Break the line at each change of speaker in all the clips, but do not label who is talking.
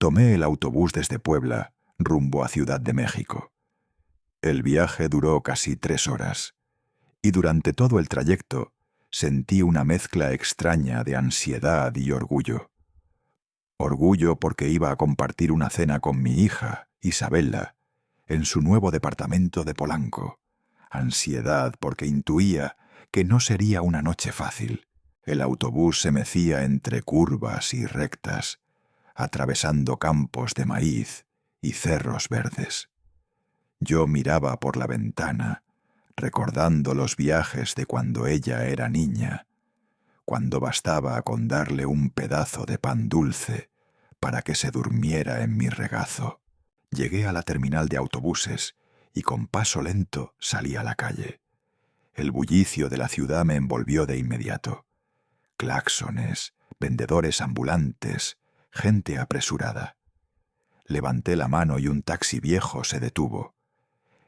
Tomé el autobús desde Puebla, rumbo a Ciudad de México. El viaje duró casi 3 horas, y durante todo el trayecto sentí una mezcla extraña de ansiedad y orgullo. Orgullo porque iba a compartir una cena con mi hija, Isabella, en su nuevo departamento de Polanco. Ansiedad porque intuía que no sería una noche fácil. El autobús se mecía entre curvas y rectas, atravesando campos de maíz y cerros verdes. Yo miraba por la ventana, recordando los viajes de cuando ella era niña, cuando bastaba con darle un pedazo de pan dulce para que se durmiera en mi regazo. Llegué a la terminal de autobuses y con paso lento salí a la calle. El bullicio de la ciudad me envolvió de inmediato. Claxones, vendedores ambulantes, gente apresurada. Levanté la mano y un taxi viejo se detuvo.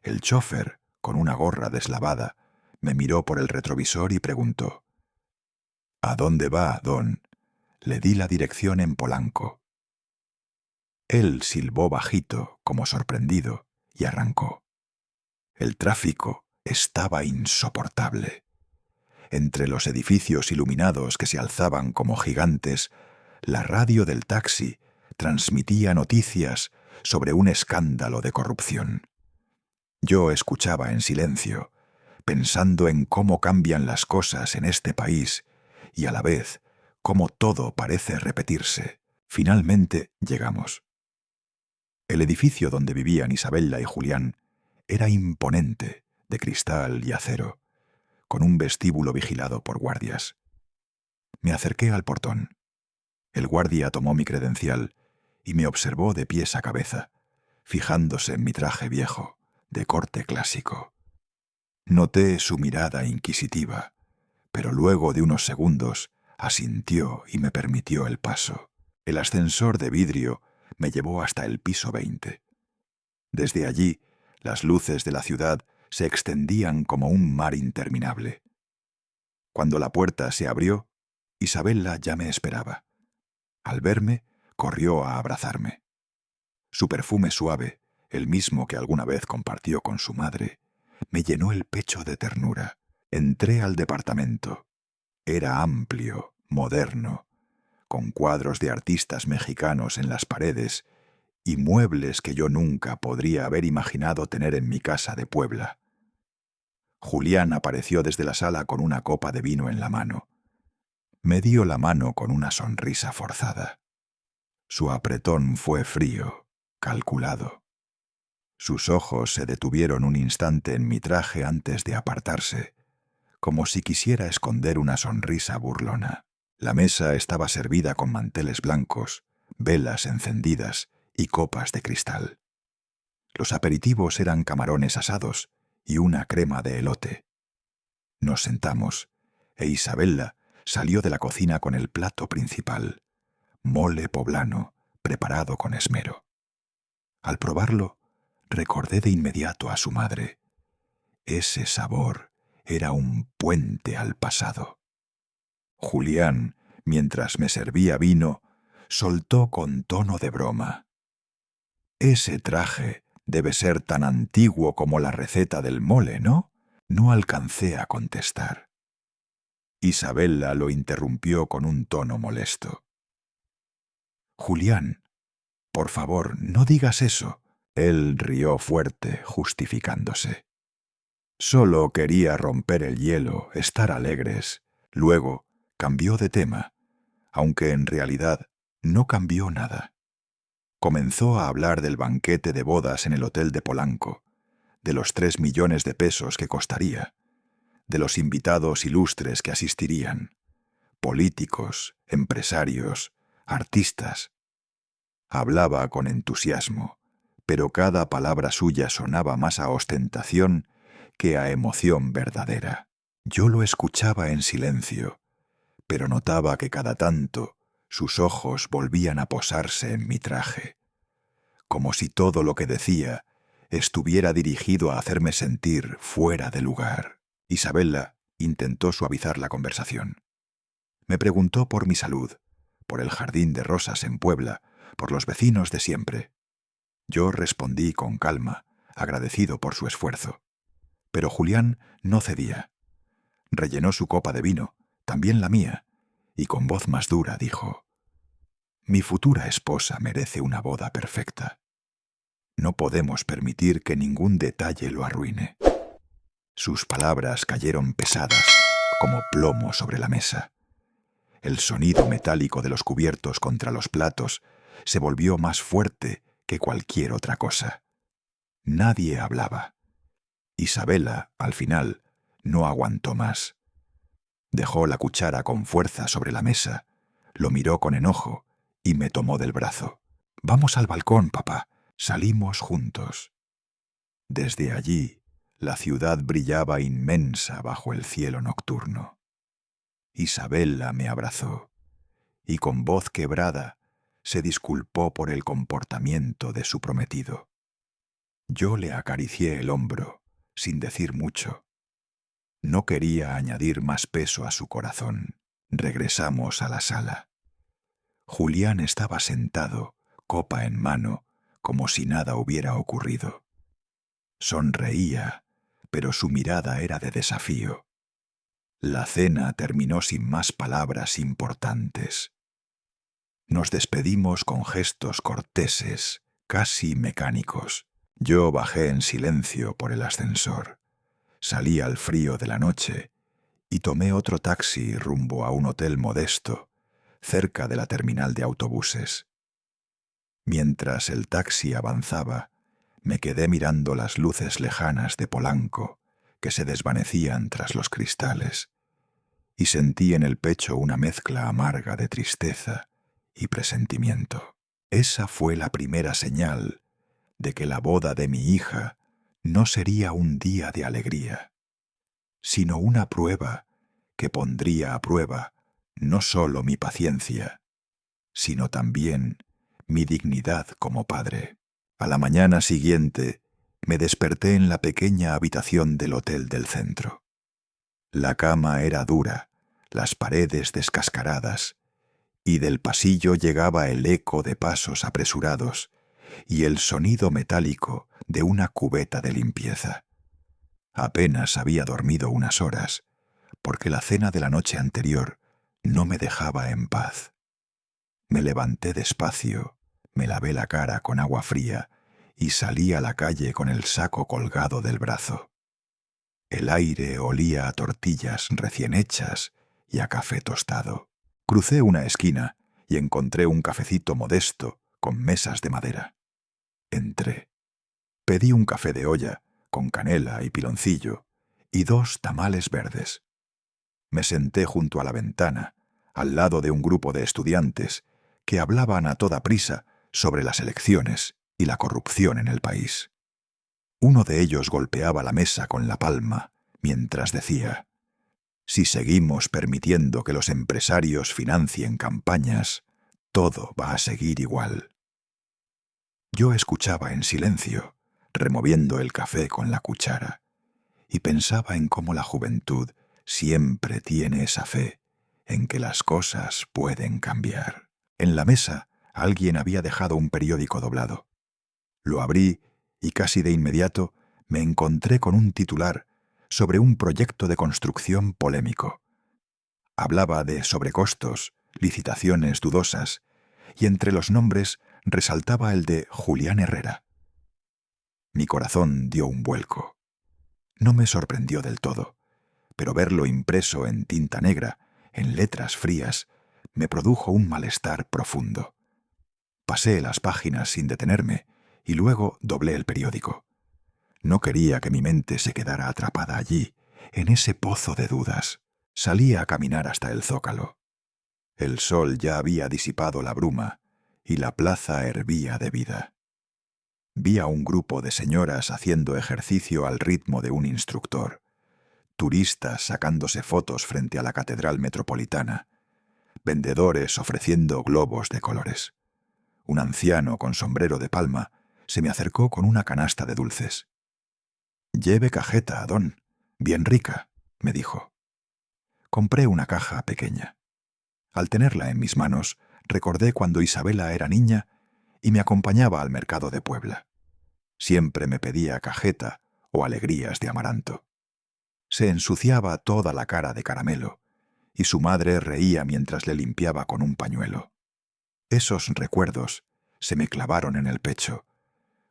El chófer, con una gorra deslavada, me miró por el retrovisor y preguntó: «¿A dónde va, don?». Le di la dirección en Polanco. Él silbó bajito, como sorprendido, y arrancó. El tráfico estaba insoportable. Entre los edificios iluminados que se alzaban como gigantes, la radio del taxi transmitía noticias sobre un escándalo de corrupción. Yo escuchaba en silencio, pensando en cómo cambian las cosas en este país y a la vez cómo todo parece repetirse. Finalmente llegamos. El edificio donde vivían Isabella y Julián era imponente, de cristal y acero, con un vestíbulo vigilado por guardias. Me acerqué al portón. El guardia tomó mi credencial y me observó de pies a cabeza, fijándose en mi traje viejo, de corte clásico. Noté su mirada inquisitiva, pero luego de unos segundos asintió y me permitió el paso. El ascensor de vidrio me llevó hasta el piso 20. Desde allí, las luces de la ciudad se extendían como un mar interminable. Cuando la puerta se abrió, Isabella ya me esperaba. Al verme, corrió a abrazarme. Su perfume suave, el mismo que alguna vez compartió con su madre, me llenó el pecho de ternura. Entré al departamento. Era amplio, moderno, con cuadros de artistas mexicanos en las paredes y muebles que yo nunca podría haber imaginado tener en mi casa de Puebla. Julián apareció desde la sala con una copa de vino en la mano. Me dio la mano con una sonrisa forzada. Su apretón fue frío, calculado. Sus ojos se detuvieron un instante en mi traje antes de apartarse, como si quisiera esconder una sonrisa burlona. La mesa estaba servida con manteles blancos, velas encendidas y copas de cristal. Los aperitivos eran camarones asados y una crema de elote. Nos sentamos, e Isabella salió de la cocina con el plato principal, mole poblano, preparado con esmero. Al probarlo, recordé de inmediato a su madre. Ese sabor era un puente al pasado. Julián, mientras me servía vino, soltó con tono de broma: «Ese traje debe ser tan antiguo como la receta del mole, ¿no?». No alcancé a contestar. Isabella lo interrumpió con un tono molesto: «Julián, por favor, no digas eso». Él rió fuerte, justificándose. Solo quería romper el hielo, estar alegres. Luego cambió de tema, aunque en realidad no cambió nada. Comenzó a hablar del banquete de bodas en el hotel de Polanco, de los 3 millones de pesos que costaría, de los invitados ilustres que asistirían, políticos, empresarios, artistas. Hablaba con entusiasmo, pero cada palabra suya sonaba más a ostentación que a emoción verdadera. Yo lo escuchaba en silencio, pero notaba que cada tanto sus ojos volvían a posarse en mi traje, como si todo lo que decía estuviera dirigido a hacerme sentir fuera de lugar. Isabella intentó suavizar la conversación. Me preguntó por mi salud, por el jardín de rosas en Puebla, por los vecinos de siempre. Yo respondí con calma, agradecido por su esfuerzo. Pero Julián no cedía. Rellenó su copa de vino, también la mía, y con voz más dura dijo: «Mi futura esposa merece una boda perfecta. No podemos permitir que ningún detalle lo arruine». Sus palabras cayeron pesadas, como plomo sobre la mesa. El sonido metálico de los cubiertos contra los platos se volvió más fuerte que cualquier otra cosa. Nadie hablaba. Isabela, al final, no aguantó más. Dejó la cuchara con fuerza sobre la mesa, lo miró con enojo y me tomó del brazo. «Vamos al balcón, papá». Salimos juntos. Desde allí, la ciudad brillaba inmensa bajo el cielo nocturno. Isabela me abrazó y con voz quebrada se disculpó por el comportamiento de su prometido. Yo le acaricié el hombro, sin decir mucho. No quería añadir más peso a su corazón. Regresamos a la sala. Julián estaba sentado, copa en mano, como si nada hubiera ocurrido. Sonreía, pero su mirada era de desafío. La cena terminó sin más palabras importantes. Nos despedimos con gestos corteses, casi mecánicos. Yo bajé en silencio por el ascensor. Salí al frío de la noche y tomé otro taxi rumbo a un hotel modesto, cerca de la terminal de autobuses. Mientras el taxi avanzaba, me quedé mirando las luces lejanas de Polanco que se desvanecían tras los cristales, y sentí en el pecho una mezcla amarga de tristeza y presentimiento. Esa fue la primera señal de que la boda de mi hija no sería un día de alegría, sino una prueba que pondría a prueba no solo mi paciencia, sino también mi dignidad como padre. A la mañana siguiente me desperté en la pequeña habitación del hotel del centro. La cama era dura, las paredes descascaradas, y del pasillo llegaba el eco de pasos apresurados y el sonido metálico de una cubeta de limpieza. Apenas había dormido unas horas, porque la cena de la noche anterior no me dejaba en paz. Me levanté despacio, me lavé la cara con agua fría y salí a la calle con el saco colgado del brazo. El aire olía a tortillas recién hechas y a café tostado. Crucé una esquina y encontré un cafecito modesto con mesas de madera. Entré. Pedí un café de olla con canela y piloncillo y 2 tamales verdes. Me senté junto a la ventana, al lado de un grupo de estudiantes que hablaban a toda prisa sobre las elecciones y la corrupción en el país. Uno de ellos golpeaba la mesa con la palma mientras decía: «Si seguimos permitiendo que los empresarios financien campañas, todo va a seguir igual». Yo escuchaba en silencio, removiendo el café con la cuchara, y pensaba en cómo la juventud siempre tiene esa fe en que las cosas pueden cambiar. En la mesa alguien había dejado un periódico doblado. Lo abrí y casi de inmediato me encontré con un titular sobre un proyecto de construcción polémico. Hablaba de sobrecostos, licitaciones dudosas, y entre los nombres resaltaba el de Julián Herrera. Mi corazón dio un vuelco. No me sorprendió del todo, pero verlo impreso en tinta negra, en letras frías, me produjo un malestar profundo. Pasé las páginas sin detenerme y luego doblé el periódico. No quería que mi mente se quedara atrapada allí, en ese pozo de dudas. Salí a caminar hasta el Zócalo. El sol ya había disipado la bruma y la plaza hervía de vida. Vi a un grupo de señoras haciendo ejercicio al ritmo de un instructor, turistas sacándose fotos frente a la Catedral Metropolitana, vendedores ofreciendo globos de colores. Un anciano con sombrero de palma se me acercó con una canasta de dulces. «Lleve cajeta, don. Bien rica», me dijo. Compré una caja pequeña. Al tenerla en mis manos, recordé cuando Isabela era niña y me acompañaba al mercado de Puebla. Siempre me pedía cajeta o alegrías de amaranto. Se ensuciaba toda la cara de caramelo, y su madre reía mientras le limpiaba con un pañuelo. Esos recuerdos se me clavaron en el pecho,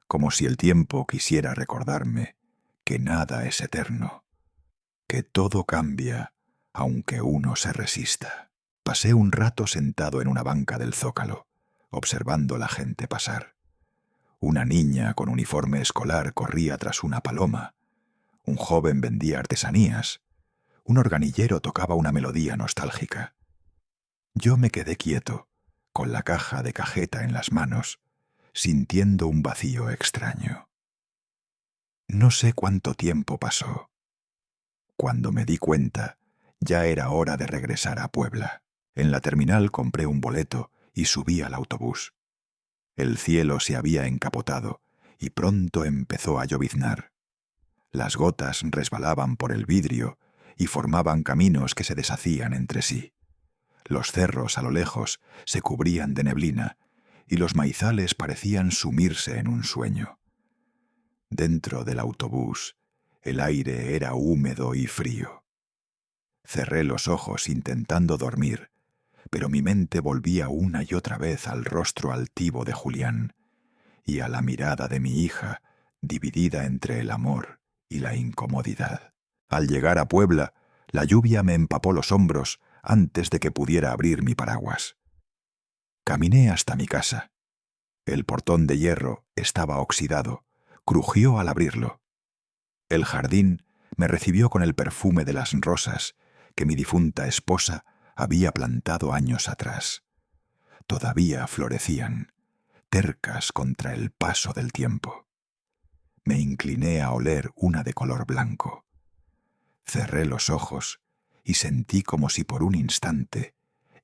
como si el tiempo quisiera recordarme que nada es eterno, que todo cambia aunque uno se resista. Pasé un rato sentado en una banca del Zócalo, observando la gente pasar. Una niña con uniforme escolar corría tras una paloma, un joven vendía artesanías, un organillero tocaba una melodía nostálgica. Yo me quedé quieto, con la caja de cajeta en las manos, sintiendo un vacío extraño. No sé cuánto tiempo pasó. Cuando me di cuenta, ya era hora de regresar a Puebla. En la terminal compré un boleto y subí al autobús. El cielo se había encapotado y pronto empezó a lloviznar. Las gotas resbalaban por el vidrio y formaban caminos que se deshacían entre sí. Los cerros a lo lejos se cubrían de neblina y los maizales parecían sumirse en un sueño. Dentro del autobús, el aire era húmedo y frío. Cerré los ojos intentando dormir, pero mi mente volvía una y otra vez al rostro altivo de Julián y a la mirada de mi hija, dividida entre el amor y la incomodidad. Al llegar a Puebla, la lluvia me empapó los hombros antes de que pudiera abrir mi paraguas. Caminé hasta mi casa. El portón de hierro estaba oxidado, crujió al abrirlo. El jardín me recibió con el perfume de las rosas que mi difunta esposa había plantado años atrás. Todavía florecían, tercas contra el paso del tiempo. Me incliné a oler una de color blanco. Cerré los ojos y sentí como si por un instante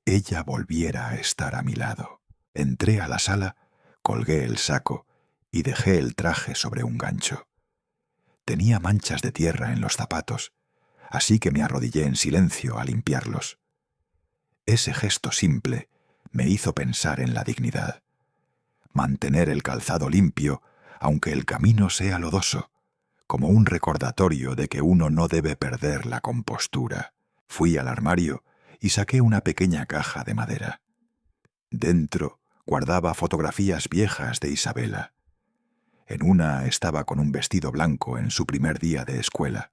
ella volviera a estar a mi lado. Entré a la sala, colgué el saco y dejé el traje sobre un gancho. Tenía manchas de tierra en los zapatos, así que me arrodillé en silencio a limpiarlos. Ese gesto simple me hizo pensar en la dignidad. Mantener el calzado limpio, aunque el camino sea lodoso, como un recordatorio de que uno no debe perder la compostura. Fui al armario y saqué una pequeña caja de madera. Dentro guardaba fotografías viejas de Isabela. En una estaba con un vestido blanco en su primer día de escuela.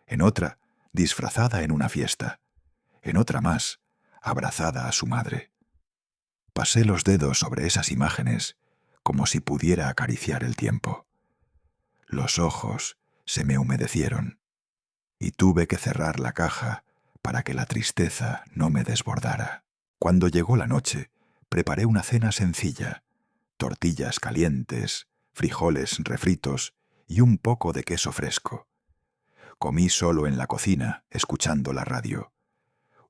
En otra, disfrazada en una fiesta. En otra más, abrazada a su madre. Pasé los dedos sobre esas imágenes como si pudiera acariciar el tiempo. Los ojos se me humedecieron y tuve que cerrar la caja para que la tristeza no me desbordara. Cuando llegó la noche, preparé una cena sencilla: tortillas calientes, frijoles refritos y un poco de queso fresco. Comí solo en la cocina, escuchando la radio.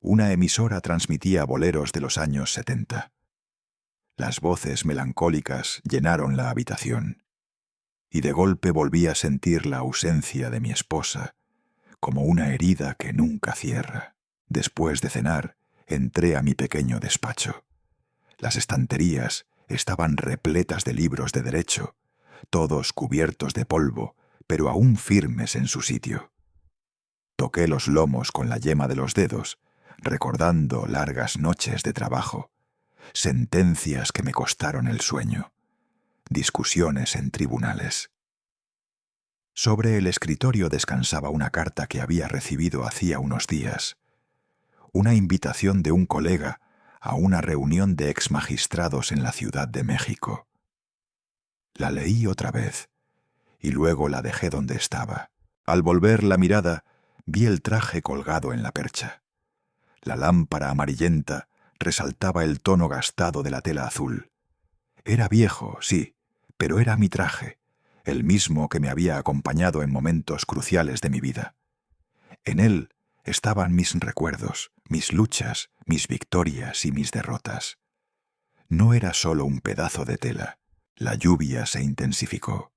Una emisora transmitía boleros de los años 70. Las voces melancólicas llenaron la habitación, y de golpe volví a sentir la ausencia de mi esposa, como una herida que nunca cierra. Después de cenar, entré a mi pequeño despacho. Las estanterías estaban repletas de libros de derecho, todos cubiertos de polvo, pero aún firmes en su sitio. Toqué los lomos con la yema de los dedos, recordando largas noches de trabajo, sentencias que me costaron el sueño, discusiones en tribunales. Sobre el escritorio descansaba una carta que había recibido hacía unos días, una invitación de un colega a una reunión de exmagistrados en la Ciudad de México. La leí otra vez y luego la dejé donde estaba. Al volver la mirada, vi el traje colgado en la percha. La lámpara amarillenta resaltaba el tono gastado de la tela azul. Era viejo, sí, pero era mi traje, el mismo que me había acompañado en momentos cruciales de mi vida. En él estaban mis recuerdos, mis luchas, mis victorias y mis derrotas. No era solo un pedazo de tela. La lluvia se intensificó.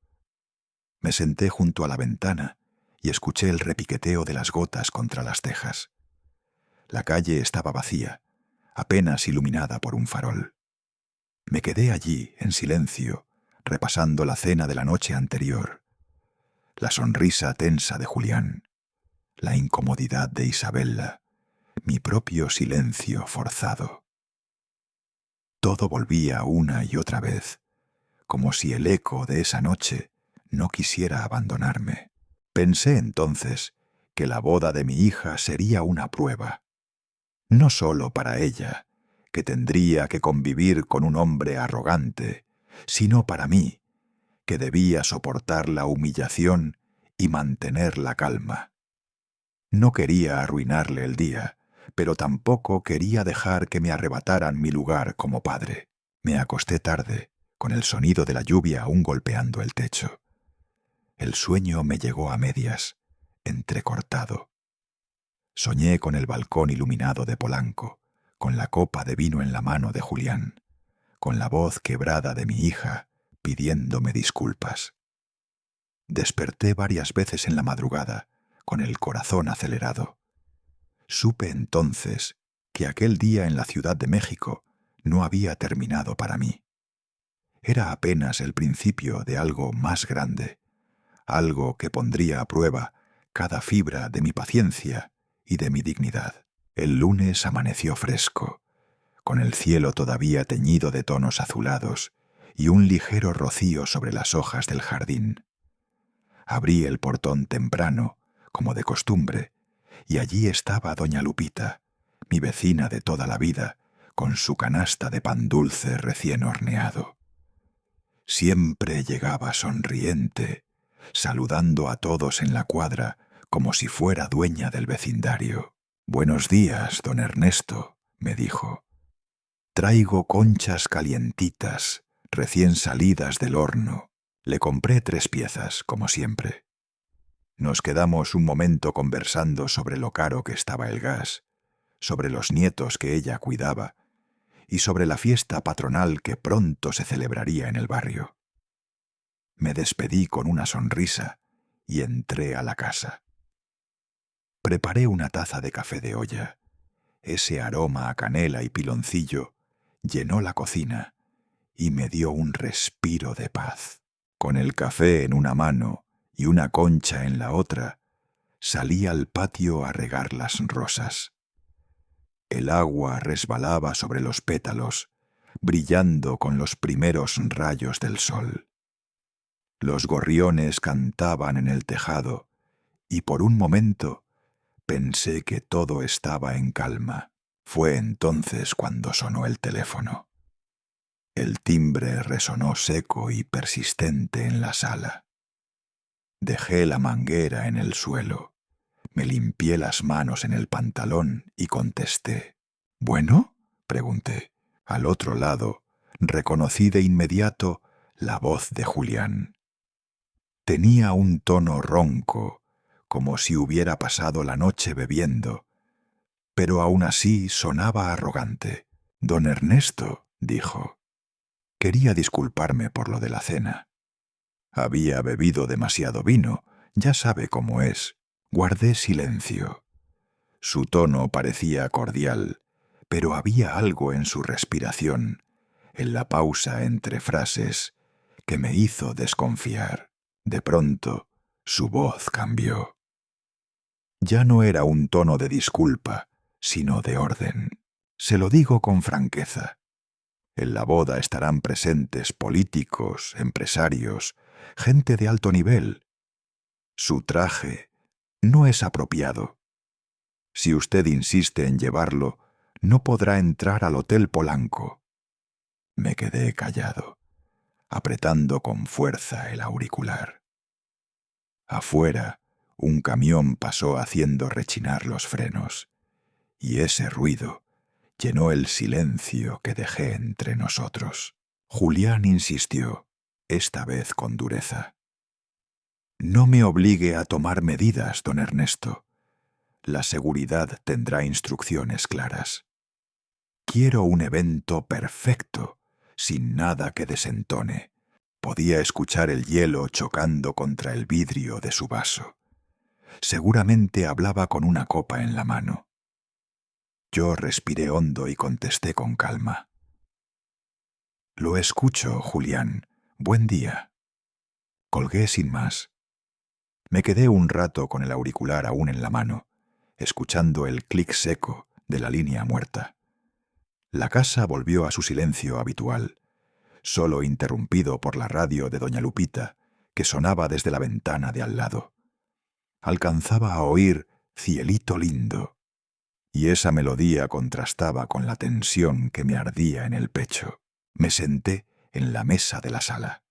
Me senté junto a la ventana y escuché el repiqueteo de las gotas contra las tejas. La calle estaba vacía, apenas iluminada por un farol. Me quedé allí, en silencio, repasando la cena de la noche anterior, la sonrisa tensa de Julián, la incomodidad de Isabella, mi propio silencio forzado. Todo volvía una y otra vez, como si el eco de esa noche no quisiera abandonarme. Pensé entonces que la boda de mi hija sería una prueba, no solo para ella, que tendría que convivir con un hombre arrogante, sino para mí, que debía soportar la humillación y mantener la calma. No quería arruinarle el día, pero tampoco quería dejar que me arrebataran mi lugar como padre. Me acosté tarde, con el sonido de la lluvia aún golpeando el techo. El sueño me llegó a medias, entrecortado. Soñé con el balcón iluminado de Polanco, con la copa de vino en la mano de Julián, con la voz quebrada de mi hija pidiéndome disculpas. Desperté varias veces en la madrugada, con el corazón acelerado. Supe entonces que aquel día en la Ciudad de México no había terminado para mí. Era apenas el principio de algo más grande, algo que pondría a prueba cada fibra de mi paciencia y de mi dignidad. El lunes amaneció fresco, con el cielo todavía teñido de tonos azulados y un ligero rocío sobre las hojas del jardín. Abrí el portón temprano, como de costumbre, y allí estaba doña Lupita, mi vecina de toda la vida, con su canasta de pan dulce recién horneado. Siempre llegaba sonriente, saludando a todos en la cuadra como si fuera dueña del vecindario. «Buenos días, don Ernesto», me dijo. «Traigo conchas calientitas, recién salidas del horno». Le compré 3 piezas, como siempre. Nos quedamos un momento conversando sobre lo caro que estaba el gas, sobre los nietos que ella cuidaba y sobre la fiesta patronal que pronto se celebraría en el barrio. Me despedí con una sonrisa y entré a la casa. Preparé una taza de café de olla. Ese aroma a canela y piloncillo llenó la cocina y me dio un respiro de paz. Con el café en una mano y una concha en la otra, salí al patio a regar las rosas. El agua resbalaba sobre los pétalos, brillando con los primeros rayos del sol. Los gorriones cantaban en el tejado y por un momento pensé que todo estaba en calma. Fue entonces cuando sonó el teléfono. El timbre resonó seco y persistente en la sala. Dejé la manguera en el suelo, me limpié las manos en el pantalón y contesté. «¿Bueno?», pregunté. Al otro lado, reconocí de inmediato la voz de Julián. Tenía un tono ronco, como si hubiera pasado la noche bebiendo, pero aún así sonaba arrogante. «Don Ernesto», dijo. Quería disculparme por lo de la cena. Había bebido demasiado vino, ya sabe cómo es. Guardé silencio. Su tono parecía cordial, pero había algo en su respiración, en la pausa entre frases, que me hizo desconfiar. De pronto, su voz cambió. Ya no era un tono de disculpa, sino de orden. Se lo digo con franqueza. En la boda estarán presentes políticos, empresarios, gente de alto nivel. Su traje no es apropiado. Si usted insiste en llevarlo, no podrá entrar al Hotel Polanco. Me quedé callado, apretando con fuerza el auricular. Afuera, un camión pasó haciendo rechinar los frenos, y ese ruido llenó el silencio que dejé entre nosotros. Julián insistió, esta vez con dureza. «No me obligue a tomar medidas, don Ernesto. La seguridad tendrá instrucciones claras. Quiero un evento perfecto, sin nada que desentone». Podía escuchar el hielo chocando contra el vidrio de su vaso. Seguramente hablaba con una copa en la mano. Yo respiré hondo y contesté con calma. Lo escucho, Julián. Buen día. Colgué sin más. Me quedé un rato con el auricular aún en la mano, escuchando el clic seco de la línea muerta. La casa volvió a su silencio habitual, solo interrumpido por la radio de doña Lupita, que sonaba desde la ventana de al lado. Alcanzaba a oír Cielito lindo, y esa melodía contrastaba con la tensión que me ardía en el pecho. Me senté en la mesa de la sala.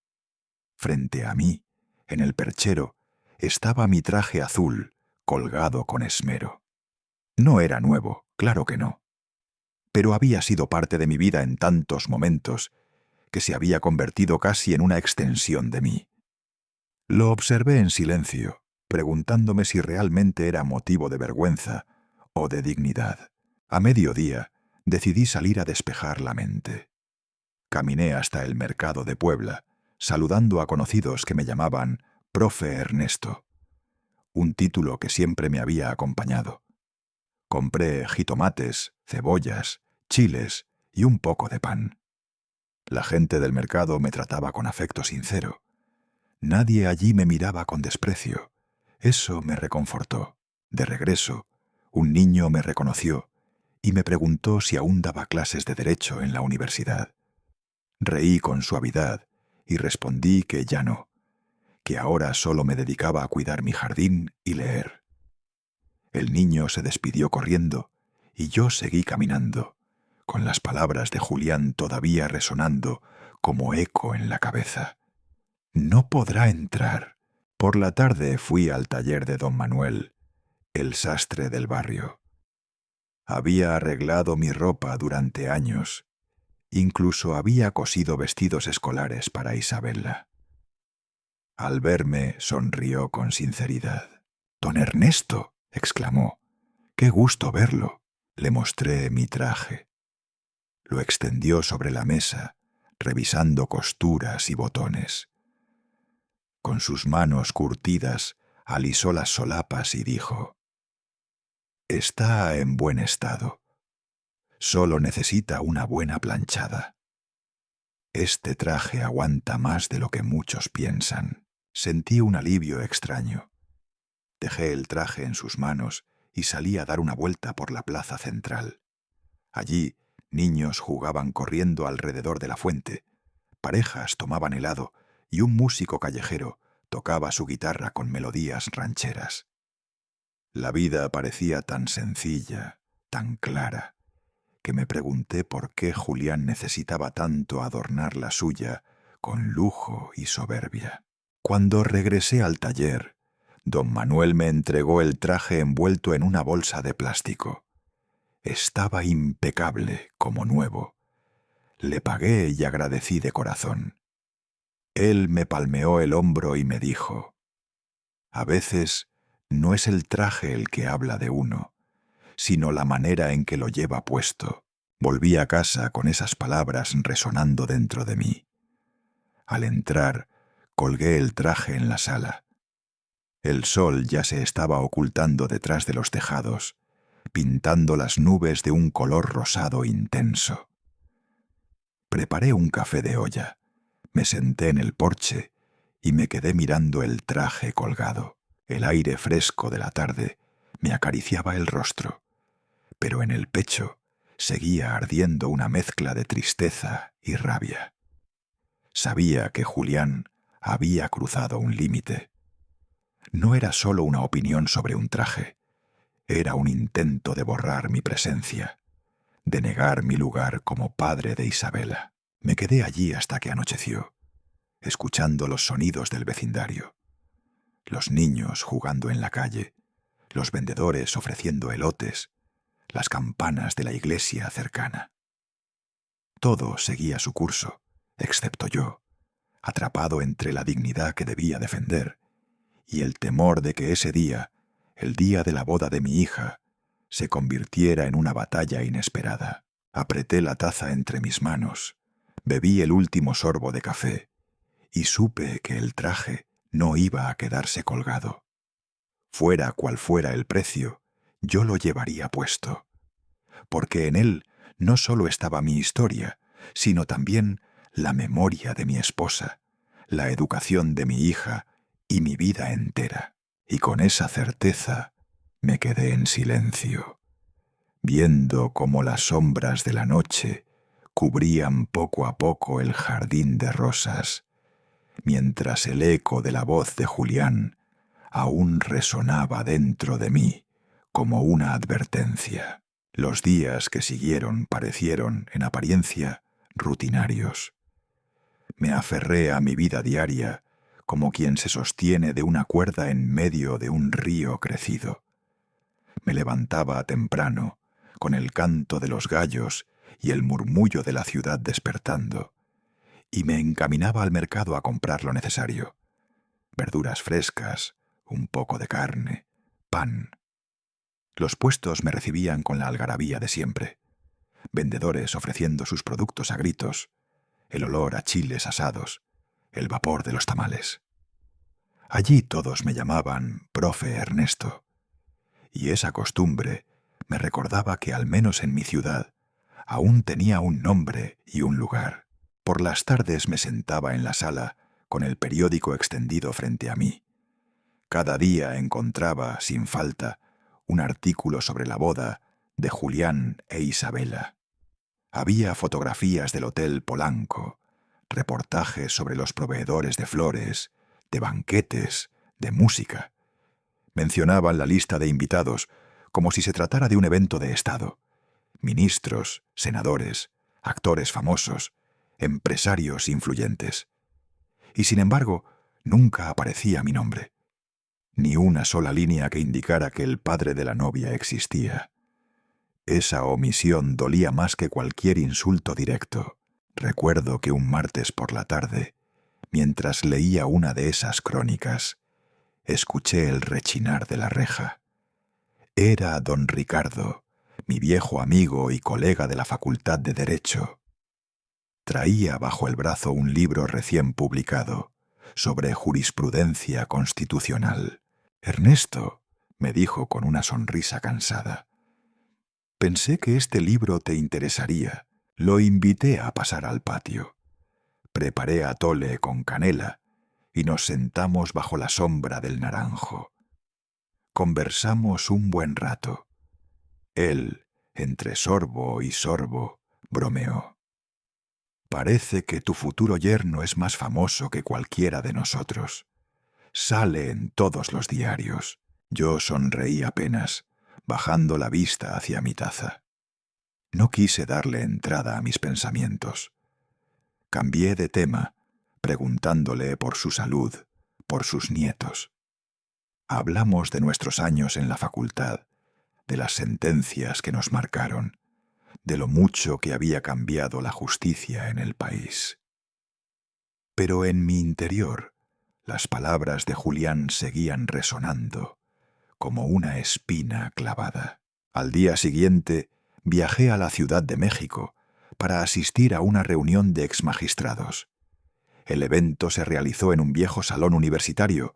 Frente a mí, en el perchero, estaba mi traje azul, colgado con esmero. No era nuevo, claro que no, pero había sido parte de mi vida en tantos momentos que se había convertido casi en una extensión de mí. Lo observé en silencio, preguntándome si realmente era motivo de vergüenza o de dignidad. A mediodía decidí salir a despejar la mente. Caminé hasta el mercado de Puebla, saludando a conocidos que me llamaban Profe Ernesto, un título que siempre me había acompañado. Compré jitomates, cebollas, chiles y un poco de pan. La gente del mercado me trataba con afecto sincero. Nadie allí me miraba con desprecio. Eso me reconfortó. De regreso, un niño me reconoció y me preguntó si aún daba clases de derecho en la universidad. Reí con suavidad y respondí que ya no, que ahora solo me dedicaba a cuidar mi jardín y leer. El niño se despidió corriendo y yo seguí caminando, con las palabras de Julián todavía resonando como eco en la cabeza. No podrá entrar. Por la tarde fui al taller de don Manuel, el sastre del barrio. Había arreglado mi ropa durante años. Incluso había cosido vestidos escolares para Isabela. Al verme, sonrió con sinceridad. «Don Ernesto», exclamó, «qué gusto verlo». Le mostré mi traje. Lo extendió sobre la mesa, revisando costuras y botones. Con sus manos curtidas, alisó las solapas y dijo, «Está en buen estado. Solo necesita una buena planchada. Este traje aguanta más de lo que muchos piensan». Sentí un alivio extraño. Dejé el traje en sus manos y salí a dar una vuelta por la plaza central. Allí, niños jugaban corriendo alrededor de la fuente, parejas tomaban helado y un músico callejero tocaba su guitarra con melodías rancheras. La vida parecía tan sencilla, tan clara, que me pregunté por qué Julián necesitaba tanto adornar la suya con lujo y soberbia. Cuando regresé al taller, don Manuel me entregó el traje envuelto en una bolsa de plástico. Estaba impecable, como nuevo. Le pagué y agradecí de corazón. Él me palmeó el hombro y me dijo, «A veces no es el traje el que habla de uno, sino la manera en que lo lleva puesto». Volví a casa con esas palabras resonando dentro de mí. Al entrar, colgué el traje en la sala. El sol ya se estaba ocultando detrás de los tejados, pintando las nubes de un color rosado intenso. Preparé un café de olla, me senté en el porche y me quedé mirando el traje colgado. El aire fresco de la tarde me acariciaba el rostro, pero en el pecho seguía ardiendo una mezcla de tristeza y rabia. Sabía que Julián había cruzado un límite. No era solo una opinión sobre un traje, era un intento de borrar mi presencia, de negar mi lugar como padre de Isabela. Me quedé allí hasta que anocheció, escuchando los sonidos del vecindario, los niños jugando en la calle, los vendedores ofreciendo elotes, las campanas de la iglesia cercana. Todo seguía su curso, excepto yo, atrapado entre la dignidad que debía defender y el temor de que ese día, el día de la boda de mi hija, se convirtiera en una batalla inesperada. Apreté la taza entre mis manos, bebí el último sorbo de café y supe que el traje no iba a quedarse colgado. Fuera cual fuera el precio, yo lo llevaría puesto, porque en él no solo estaba mi historia, sino también la memoria de mi esposa, la educación de mi hija y mi vida entera. Y con esa certeza me quedé en silencio, viendo cómo las sombras de la noche cubrían poco a poco el jardín de rosas, mientras el eco de la voz de Julián aún resonaba dentro de mí como una advertencia. Los días que siguieron parecieron, en apariencia, rutinarios. Me aferré a mi vida diaria como quien se sostiene de una cuerda en medio de un río crecido. Me levantaba temprano, con el canto de los gallos y el murmullo de la ciudad despertando, y me encaminaba al mercado a comprar lo necesario: verduras frescas, un poco de carne, pan. Los puestos me recibían con la algarabía de siempre, vendedores ofreciendo sus productos a gritos, el olor a chiles asados, el vapor de los tamales. Allí todos me llamaban Profe Ernesto, y esa costumbre me recordaba que al menos en mi ciudad aún tenía un nombre y un lugar. Por las tardes me sentaba en la sala con el periódico extendido frente a mí. Cada día encontraba, sin falta, un artículo sobre la boda de Julián e Isabela. Había fotografías del Hotel Polanco, reportajes sobre los proveedores de flores, de banquetes, de música. Mencionaban la lista de invitados como si se tratara de un evento de Estado: ministros, senadores, actores famosos, empresarios influyentes. Y sin embargo, nunca aparecía mi nombre. Ni una sola línea que indicara que el padre de la novia existía. Esa omisión dolía más que cualquier insulto directo. Recuerdo que un martes por la tarde, mientras leía una de esas crónicas, escuché el rechinar de la reja. Era don Ricardo, mi viejo amigo y colega de la Facultad de Derecho. Traía bajo el brazo un libro recién publicado sobre jurisprudencia constitucional. «Ernesto», me dijo con una sonrisa cansada, «pensé que este libro te interesaría». Lo invité a pasar al patio. Preparé atole con canela y nos sentamos bajo la sombra del naranjo. Conversamos un buen rato. Él, entre sorbo y sorbo, bromeó: «Parece que tu futuro yerno es más famoso que cualquiera de nosotros. Sale en todos los diarios». Yo sonreí apenas, bajando la vista hacia mi taza. No quise darle entrada a mis pensamientos. Cambié de tema, preguntándole por su salud, por sus nietos. Hablamos de nuestros años en la facultad, de las sentencias que nos marcaron, de lo mucho que había cambiado la justicia en el país. Pero en mi interior, las palabras de Julián seguían resonando, como una espina clavada. Al día siguiente, viajé a la Ciudad de México para asistir a una reunión de exmagistrados. El evento se realizó en un viejo salón universitario,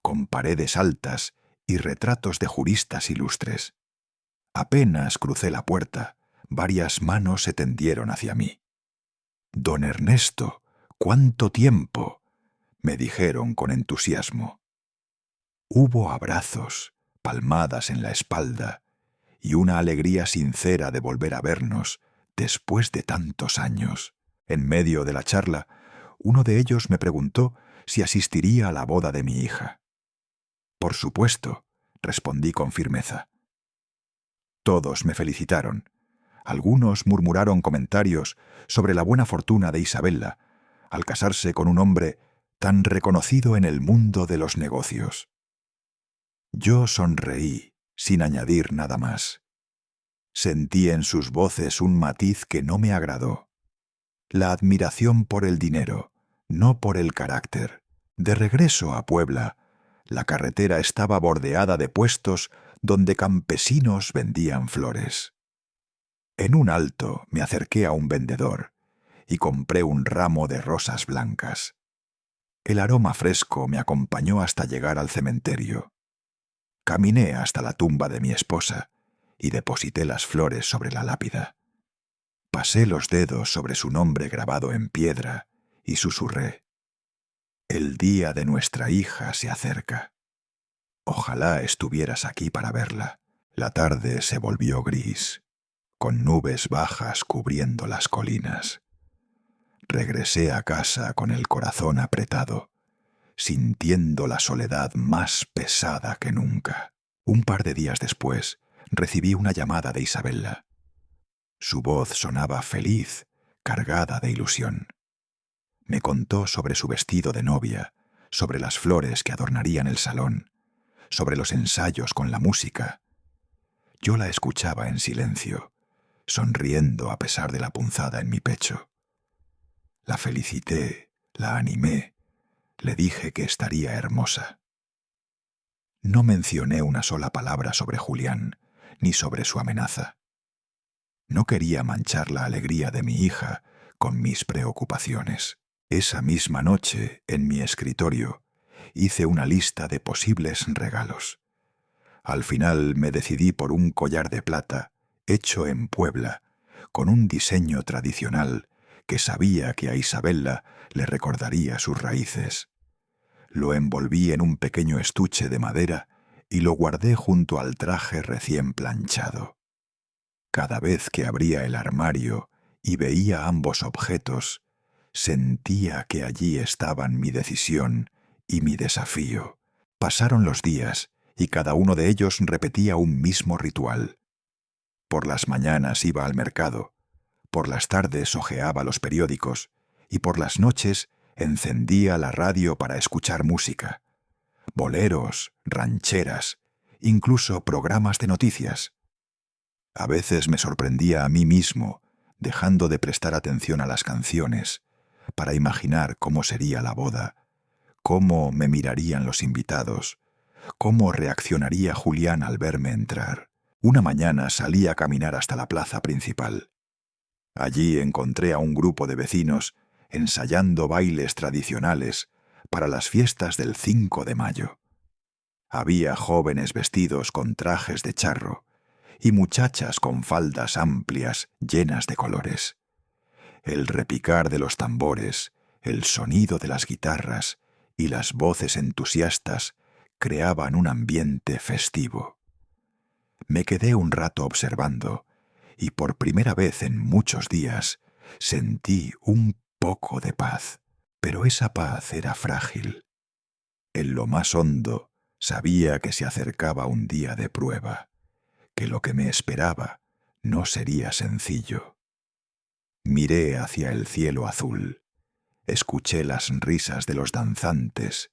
con paredes altas y retratos de juristas ilustres. Apenas crucé la puerta, varias manos se tendieron hacia mí. «Don Ernesto, ¿cuánto tiempo?», me dijeron con entusiasmo. Hubo abrazos, palmadas en la espalda y una alegría sincera de volver a vernos después de tantos años. En medio de la charla, uno de ellos me preguntó si asistiría a la boda de mi hija. «Por supuesto», respondí con firmeza. Todos me felicitaron. Algunos murmuraron comentarios sobre la buena fortuna de Isabela al casarse con un hombre tan reconocido en el mundo de los negocios. Yo sonreí, sin añadir nada más. Sentí en sus voces un matiz que no me agradó: la admiración por el dinero, no por el carácter. De regreso a Puebla, la carretera estaba bordeada de puestos donde campesinos vendían flores. En un alto me acerqué a un vendedor y compré un ramo de rosas blancas. El aroma fresco me acompañó hasta llegar al cementerio. Caminé hasta la tumba de mi esposa y deposité las flores sobre la lápida. Pasé los dedos sobre su nombre grabado en piedra y susurré: «El día de nuestra hija se acerca. Ojalá estuvieras aquí para verla». La tarde se volvió gris, con nubes bajas cubriendo las colinas. Regresé a casa con el corazón apretado, sintiendo la soledad más pesada que nunca. Un par de días después, recibí una llamada de Isabella. Su voz sonaba feliz, cargada de ilusión. Me contó sobre su vestido de novia, sobre las flores que adornarían el salón, sobre los ensayos con la música. Yo la escuchaba en silencio, sonriendo a pesar de la punzada en mi pecho. La felicité, la animé, le dije que estaría hermosa. No mencioné una sola palabra sobre Julián, ni sobre su amenaza. No quería manchar la alegría de mi hija con mis preocupaciones. Esa misma noche, en mi escritorio, hice una lista de posibles regalos. Al final me decidí por un collar de plata, hecho en Puebla, con un diseño tradicional que sabía que a Isabella le recordaría sus raíces. Lo envolví en un pequeño estuche de madera y lo guardé junto al traje recién planchado. Cada vez que abría el armario y veía ambos objetos, sentía que allí estaban mi decisión y mi desafío. Pasaron los días y cada uno de ellos repetía un mismo ritual. Por las mañanas iba al mercado, por las tardes hojeaba los periódicos y por las noches encendía la radio para escuchar música, boleros, rancheras, incluso programas de noticias. A veces me sorprendía a mí mismo, dejando de prestar atención a las canciones, para imaginar cómo sería la boda, cómo me mirarían los invitados, cómo reaccionaría Julián al verme entrar. Una mañana salí a caminar hasta la plaza principal. Allí encontré a un grupo de vecinos ensayando bailes tradicionales para las fiestas del 5 de mayo. Había jóvenes vestidos con trajes de charro y muchachas con faldas amplias llenas de colores. El repicar de los tambores, el sonido de las guitarras y las voces entusiastas creaban un ambiente festivo. Me quedé un rato observando y por primera vez en muchos días sentí un poco de paz. Pero esa paz era frágil. En lo más hondo sabía que se acercaba un día de prueba, que lo que me esperaba no sería sencillo. Miré hacia el cielo azul, escuché las risas de los danzantes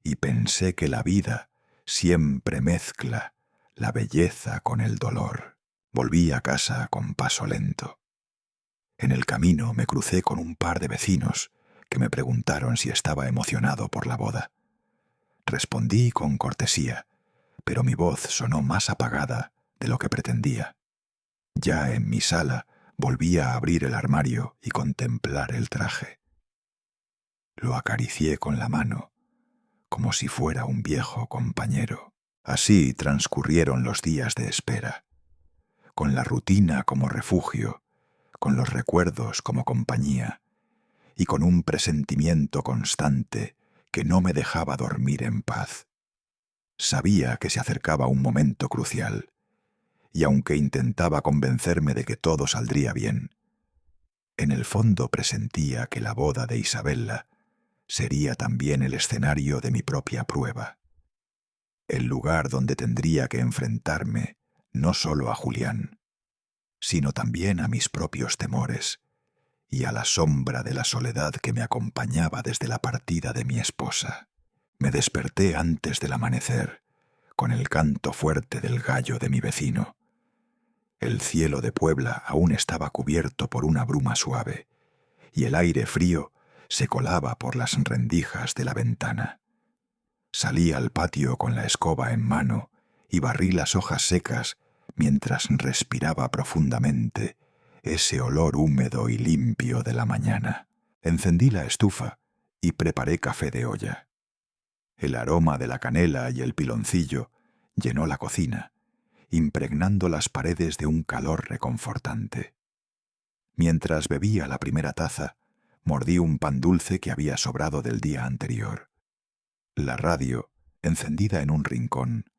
y pensé que la vida siempre mezcla la belleza con el dolor. Volví a casa con paso lento. En el camino me crucé con un par de vecinos que me preguntaron si estaba emocionado por la boda. Respondí con cortesía, pero mi voz sonó más apagada de lo que pretendía. Ya en mi sala volví a abrir el armario y contemplar el traje. Lo acaricié con la mano, como si fuera un viejo compañero. Así transcurrieron los días de espera, con la rutina como refugio, con los recuerdos como compañía, y con un presentimiento constante que no me dejaba dormir en paz. Sabía que se acercaba un momento crucial, y aunque intentaba convencerme de que todo saldría bien, en el fondo presentía que la boda de Isabella sería también el escenario de mi propia prueba, el lugar donde tendría que enfrentarme no solo a Julián, sino también a mis propios temores y a la sombra de la soledad que me acompañaba desde la partida de mi esposa. Me desperté antes del amanecer, con el canto fuerte del gallo de mi vecino. El cielo de Puebla aún estaba cubierto por una bruma suave, y el aire frío se colaba por las rendijas de la ventana. Salí al patio con la escoba en mano y barrí las hojas secas mientras respiraba profundamente ese olor húmedo y limpio de la mañana. Encendí la estufa y preparé café de olla. El aroma de la canela y el piloncillo llenó la cocina, impregnando las paredes de un calor reconfortante. Mientras bebía la primera taza, mordí un pan dulce que había sobrado del día anterior. La radio, encendida en un rincón,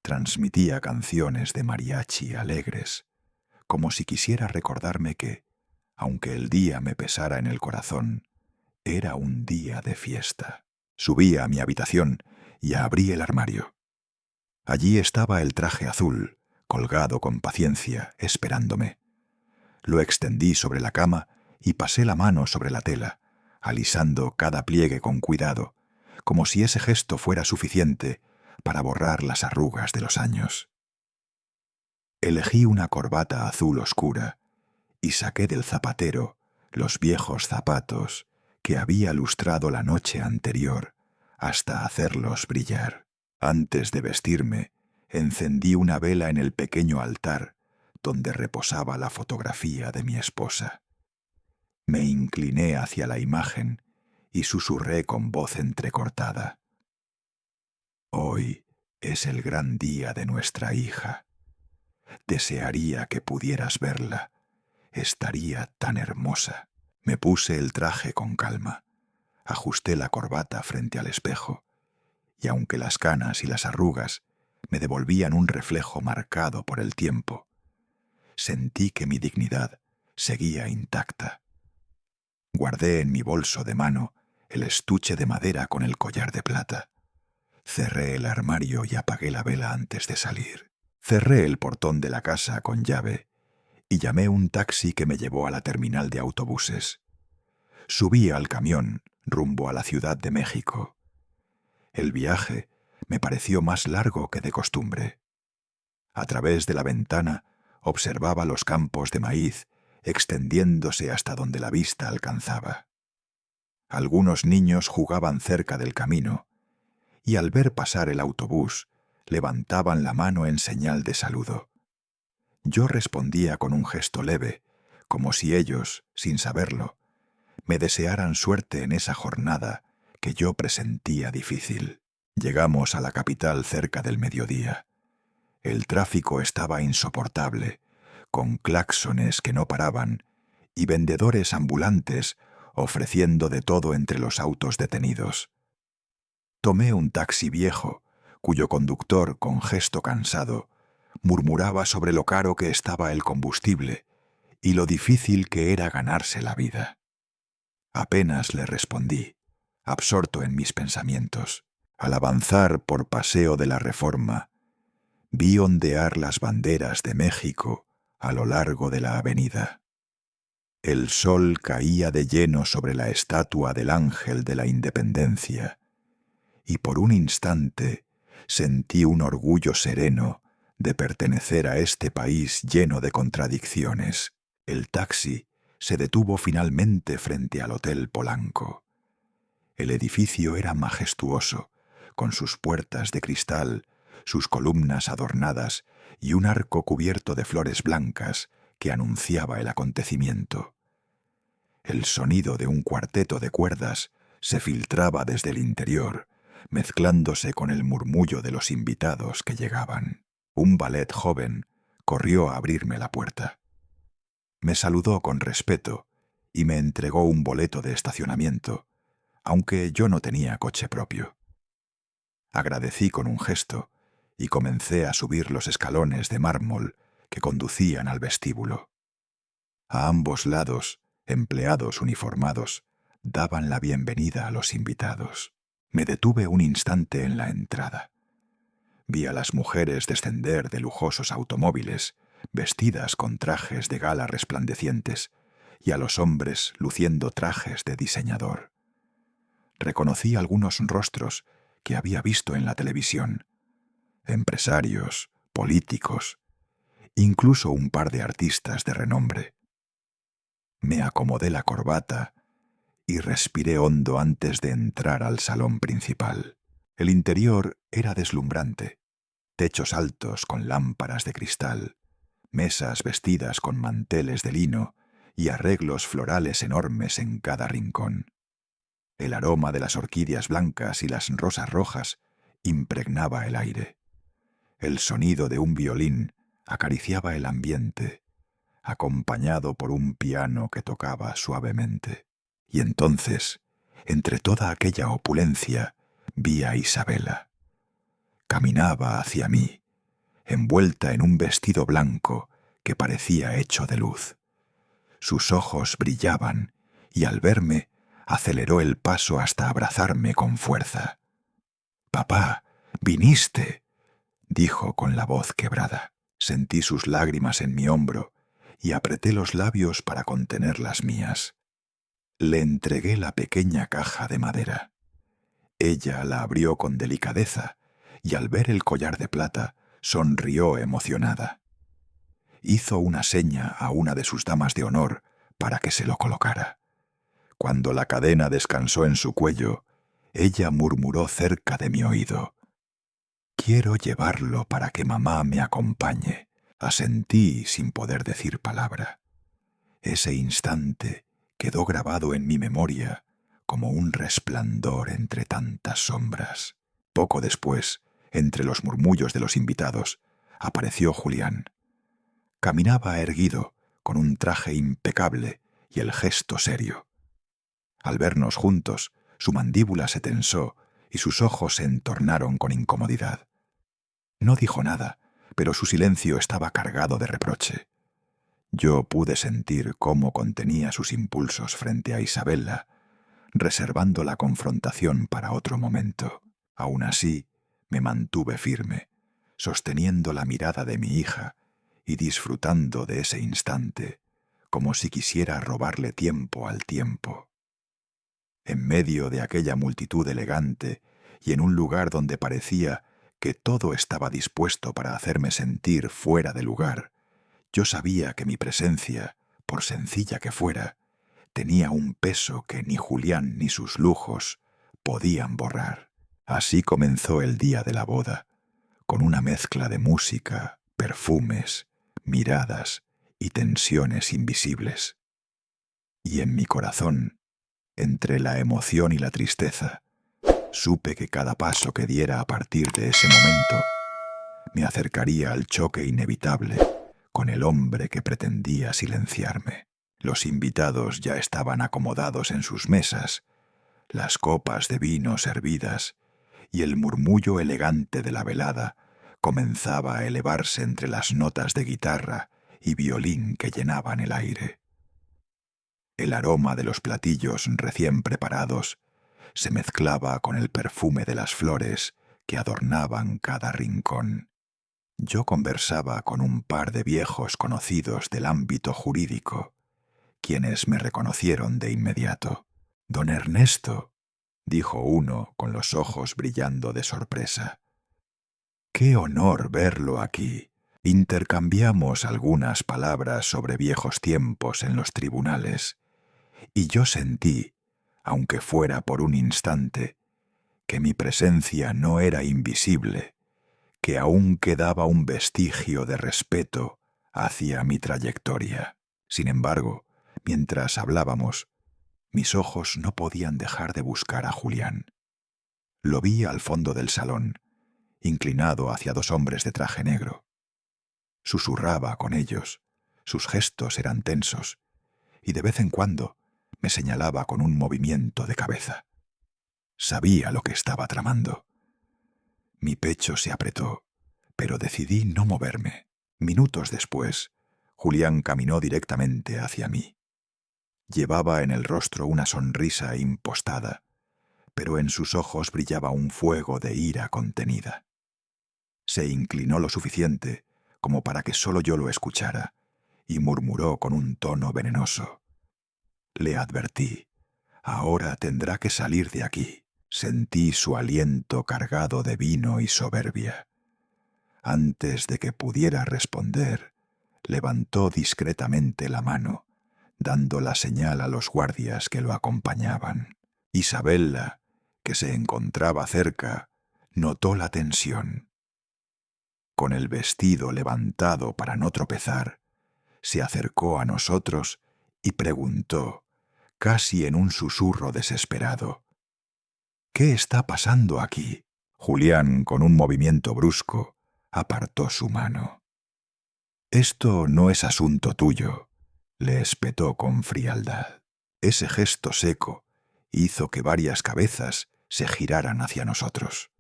transmitía canciones de mariachi alegres, como si quisiera recordarme que, aunque el día me pesara en el corazón, era un día de fiesta. Subí a mi habitación y abrí el armario. Allí estaba el traje azul, colgado con paciencia, esperándome. Lo extendí sobre la cama y pasé la mano sobre la tela, alisando cada pliegue con cuidado, como si ese gesto fuera suficiente para borrar las arrugas de los años. Elegí una corbata azul oscura y saqué del zapatero los viejos zapatos que había lustrado la noche anterior hasta hacerlos brillar. Antes de vestirme, encendí una vela en el pequeño altar donde reposaba la fotografía de mi esposa. Me incliné hacia la imagen y susurré con voz entrecortada: «Hoy es el gran día de nuestra hija. Desearía que pudieras verla. Estaría tan hermosa». Me puse el traje con calma, ajusté la corbata frente al espejo, y aunque las canas y las arrugas me devolvían un reflejo marcado por el tiempo, sentí que mi dignidad seguía intacta. Guardé en mi bolso de mano el estuche de madera con el collar de plata. Cerré el armario y apagué la vela antes de salir. Cerré el portón de la casa con llave y llamé un taxi que me llevó a la terminal de autobuses. Subí al camión rumbo a la Ciudad de México. El viaje me pareció más largo que de costumbre. A través de la ventana observaba los campos de maíz extendiéndose hasta donde la vista alcanzaba. Algunos niños jugaban cerca del camino y al ver pasar el autobús levantaban la mano en señal de saludo. Yo respondía con un gesto leve, como si ellos, sin saberlo, me desearan suerte en esa jornada que yo presentía difícil. Llegamos a la capital cerca del mediodía. El tráfico estaba insoportable, con claxones que no paraban y vendedores ambulantes ofreciendo de todo entre los autos detenidos. Tomé un taxi viejo, cuyo conductor, con gesto cansado, murmuraba sobre lo caro que estaba el combustible y lo difícil que era ganarse la vida. Apenas le respondí, absorto en mis pensamientos. Al avanzar por Paseo de la Reforma, vi ondear las banderas de México a lo largo de la avenida. El sol caía de lleno sobre la estatua del Ángel de la Independencia, y por un instante sentí un orgullo sereno de pertenecer a este país lleno de contradicciones. El taxi se detuvo finalmente frente al Hotel Polanco. El edificio era majestuoso, con sus puertas de cristal, sus columnas adornadas y un arco cubierto de flores blancas que anunciaba el acontecimiento. El sonido de un cuarteto de cuerdas se filtraba desde el interior, mezclándose con el murmullo de los invitados que llegaban. Un valet joven corrió a abrirme la puerta. Me saludó con respeto y me entregó un boleto de estacionamiento, aunque yo no tenía coche propio. Agradecí con un gesto y comencé a subir los escalones de mármol que conducían al vestíbulo. A ambos lados, empleados uniformados daban la bienvenida a los invitados. Me detuve un instante en la entrada. Vi a las mujeres descender de lujosos automóviles, vestidas con trajes de gala resplandecientes, y a los hombres luciendo trajes de diseñador. Reconocí algunos rostros que había visto en la televisión: empresarios, políticos, incluso un par de artistas de renombre. Me acomodé la corbata y respiré hondo antes de entrar al salón principal. El interior era deslumbrante: techos altos con lámparas de cristal, mesas vestidas con manteles de lino y arreglos florales enormes en cada rincón. El aroma de las orquídeas blancas y las rosas rojas impregnaba el aire. El sonido de un violín acariciaba el ambiente, acompañado por un piano que tocaba suavemente. Y entonces, entre toda aquella opulencia, vi a Isabela. Caminaba hacia mí, envuelta en un vestido blanco que parecía hecho de luz. Sus ojos brillaban y al verme aceleró el paso hasta abrazarme con fuerza. «Papá, viniste», dijo con la voz quebrada. Sentí sus lágrimas en mi hombro y apreté los labios para contener las mías. Le entregué la pequeña caja de madera. Ella la abrió con delicadeza y al ver el collar de plata sonrió emocionada. Hizo una seña a una de sus damas de honor para que se lo colocara. Cuando la cadena descansó en su cuello, ella murmuró cerca de mi oído: «Quiero llevarlo para que mamá me acompañe». Asentí sin poder decir palabra. Ese instante quedó grabado en mi memoria como un resplandor entre tantas sombras. Poco después, entre los murmullos de los invitados, apareció Julián. Caminaba erguido, con un traje impecable y el gesto serio. Al vernos juntos, su mandíbula se tensó y sus ojos se entornaron con incomodidad. No dijo nada, pero su silencio estaba cargado de reproche. Yo pude sentir cómo contenía sus impulsos frente a Isabela, reservando la confrontación para otro momento. Aún así, me mantuve firme, sosteniendo la mirada de mi hija y disfrutando de ese instante, como si quisiera robarle tiempo al tiempo. En medio de aquella multitud elegante y en un lugar donde parecía que todo estaba dispuesto para hacerme sentir fuera de lugar, yo sabía que mi presencia, por sencilla que fuera, tenía un peso que ni Julián ni sus lujos podían borrar. Así comenzó el día de la boda, con una mezcla de música, perfumes, miradas y tensiones invisibles. Y en mi corazón, entre la emoción y la tristeza, supe que cada paso que diera a partir de ese momento me acercaría al choque inevitable con el hombre que pretendía silenciarme. Los invitados ya estaban acomodados en sus mesas, las copas de vino servidas, y el murmullo elegante de la velada comenzaba a elevarse entre las notas de guitarra y violín que llenaban el aire. El aroma de los platillos recién preparados se mezclaba con el perfume de las flores que adornaban cada rincón. Yo conversaba con un par de viejos conocidos del ámbito jurídico, quienes me reconocieron de inmediato. «Don Ernesto», dijo uno con los ojos brillando de sorpresa. «Qué honor verlo aquí». Intercambiamos algunas palabras sobre viejos tiempos en los tribunales, y yo sentí, aunque fuera por un instante, que mi presencia no era invisible, que aún quedaba un vestigio de respeto hacia mi trayectoria. Sin embargo, mientras hablábamos, mis ojos no podían dejar de buscar a Julián. Lo vi al fondo del salón, inclinado hacia dos hombres de traje negro. Susurraba con ellos, sus gestos eran tensos, y de vez en cuando me señalaba con un movimiento de cabeza. Sabía lo que estaba tramando. Mi pecho se apretó, pero decidí no moverme. Minutos después, Julián caminó directamente hacia mí. Llevaba en el rostro una sonrisa impostada, pero en sus ojos brillaba un fuego de ira contenida. Se inclinó lo suficiente como para que solo yo lo escuchara, y murmuró con un tono venenoso: «Le advertí, ahora tendrá que salir de aquí». Sentí su aliento cargado de vino y soberbia. Antes de que pudiera responder, levantó discretamente la mano, dando la señal a los guardias que lo acompañaban. Isabela, que se encontraba cerca, notó la tensión. Con el vestido levantado para no tropezar, se acercó a nosotros y preguntó, casi en un susurro desesperado: «¿Qué está pasando aquí?». Julián, con un movimiento brusco, apartó su mano. Esto no es asunto tuyo, le espetó con frialdad. Ese gesto seco hizo que varias cabezas se giraran hacia nosotros.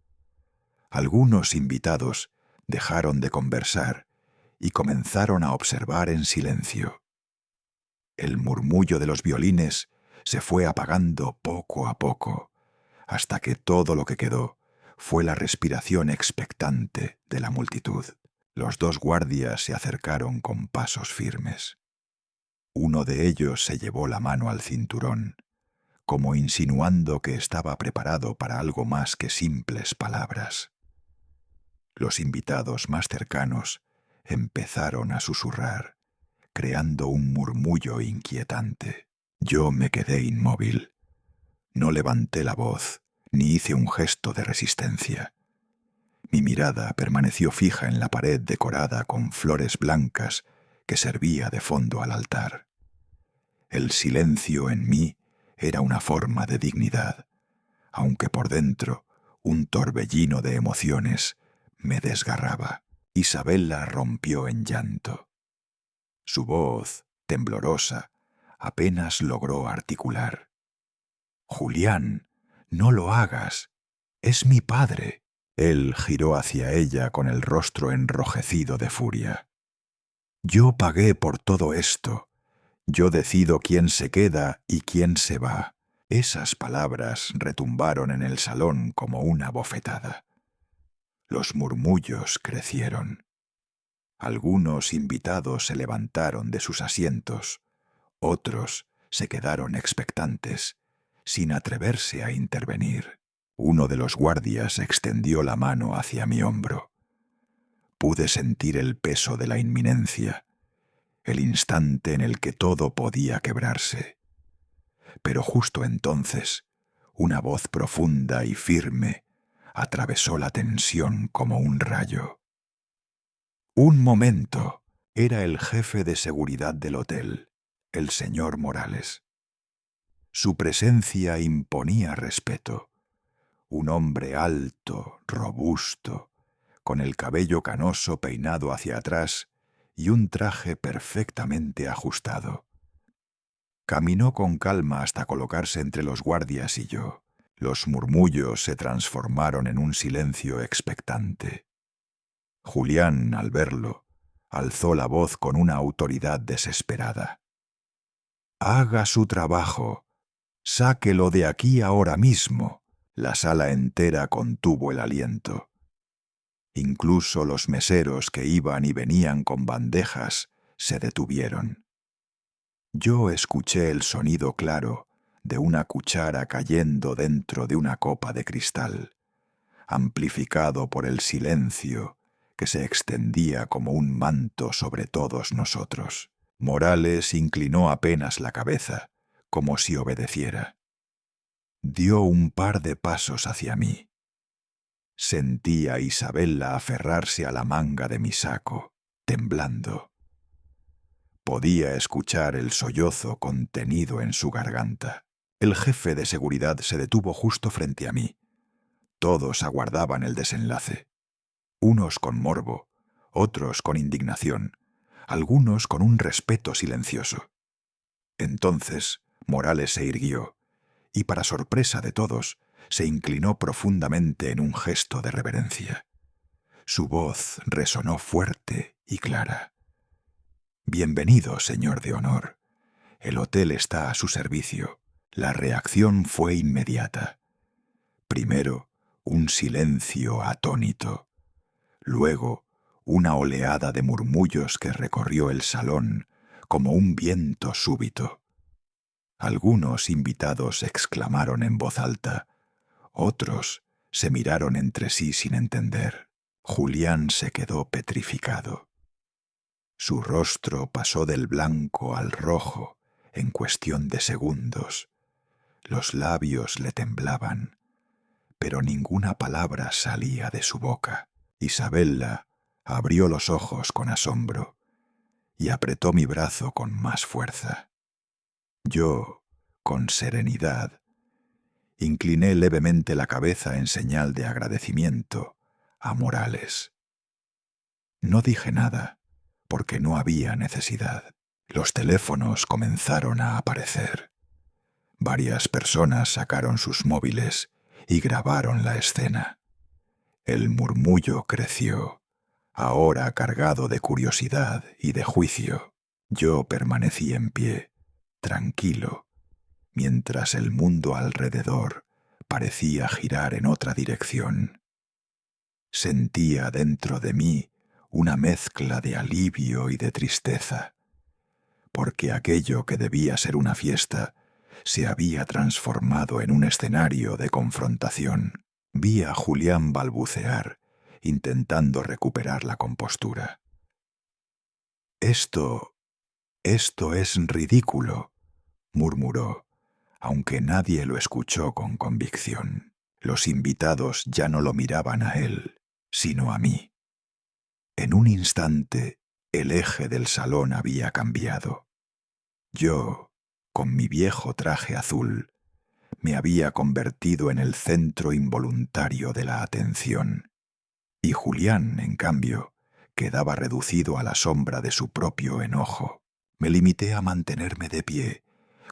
Algunos invitados dejaron de conversar y comenzaron a observar en silencio. El murmullo de los violines se fue apagando poco a poco, hasta que todo lo que quedó fue la respiración expectante de la multitud. Los dos guardias se acercaron con pasos firmes. Uno de ellos se llevó la mano al cinturón, como insinuando que estaba preparado para algo más que simples palabras. Los invitados más cercanos empezaron a susurrar, creando un murmullo inquietante. Yo me quedé inmóvil. No levanté la voz, ni hice un gesto de resistencia. Mi mirada permaneció fija en la pared decorada con flores blancas que servía de fondo al altar. El silencio en mí era una forma de dignidad, aunque por dentro un torbellino de emociones me desgarraba. Isabella rompió en llanto. Su voz, temblorosa, apenas logró articular. «Julián, no lo hagas. Es mi padre». Él giró hacia ella con el rostro enrojecido de furia. «Yo pagué por todo esto. Yo decido quién se queda y quién se va». Esas palabras retumbaron en el salón como una bofetada. Los murmullos crecieron. Algunos invitados se levantaron de sus asientos, otros se quedaron expectantes, sin atreverse a intervenir. Uno de los guardias extendió la mano hacia mi hombro. Pude sentir el peso de la inminencia, el instante en el que todo podía quebrarse. Pero justo entonces, una voz profunda y firme atravesó la tensión como un rayo. «Un momento», era el jefe de seguridad del hotel, el señor Morales. Su presencia imponía respeto. Un hombre alto, robusto, con el cabello canoso peinado hacia atrás y un traje perfectamente ajustado. Caminó con calma hasta colocarse entre los guardias y yo. Los murmullos se transformaron en un silencio expectante. Julián, al verlo, alzó la voz con una autoridad desesperada. «Haga su trabajo. Sáquelo de aquí ahora mismo». La sala entera contuvo el aliento. Incluso los meseros que iban y venían con bandejas se detuvieron. Yo escuché el sonido claro de una cuchara cayendo dentro de una copa de cristal, amplificado por el silencio que se extendía como un manto sobre todos nosotros. Morales inclinó apenas la cabeza, como si obedeciera. Dio un par de pasos hacia mí. Sentí a Isabella aferrarse a la manga de mi saco, temblando. Podía escuchar el sollozo contenido en su garganta. El jefe de seguridad se detuvo justo frente a mí. Todos aguardaban el desenlace. Unos con morbo, otros con indignación, algunos con un respeto silencioso. Entonces Morales se irguió y, para sorpresa de todos, se inclinó profundamente en un gesto de reverencia. Su voz resonó fuerte y clara. «Bienvenido, señor de honor. El hotel está a su servicio». La reacción fue inmediata. Primero, un silencio atónito. Luego, una oleada de murmullos que recorrió el salón como un viento súbito. Algunos invitados exclamaron en voz alta. Otros se miraron entre sí sin entender. Julián se quedó petrificado. Su rostro pasó del blanco al rojo en cuestión de segundos. Los labios le temblaban, pero ninguna palabra salía de su boca. Isabella abrió los ojos con asombro y apretó mi brazo con más fuerza. Yo, con serenidad, incliné levemente la cabeza en señal de agradecimiento a Morales. No dije nada, porque no había necesidad. Los teléfonos comenzaron a aparecer. Varias personas sacaron sus móviles y grabaron la escena. El murmullo creció, ahora cargado de curiosidad y de juicio. Yo permanecí en pie, tranquilo, mientras el mundo alrededor parecía girar en otra dirección. Sentía dentro de mí una mezcla de alivio y de tristeza, porque aquello que debía ser una fiesta se había transformado en un escenario de confrontación. Vi a Julián balbucear, intentando recuperar la compostura. Esto es ridículo, murmuró, aunque nadie lo escuchó con convicción. Los invitados ya no lo miraban a él, sino a mí. En un instante, el eje del salón había cambiado. Yo, con mi viejo traje azul, me había convertido en el centro involuntario de la atención, y Julián, en cambio, quedaba reducido a la sombra de su propio enojo. Me limité a mantenerme de pie,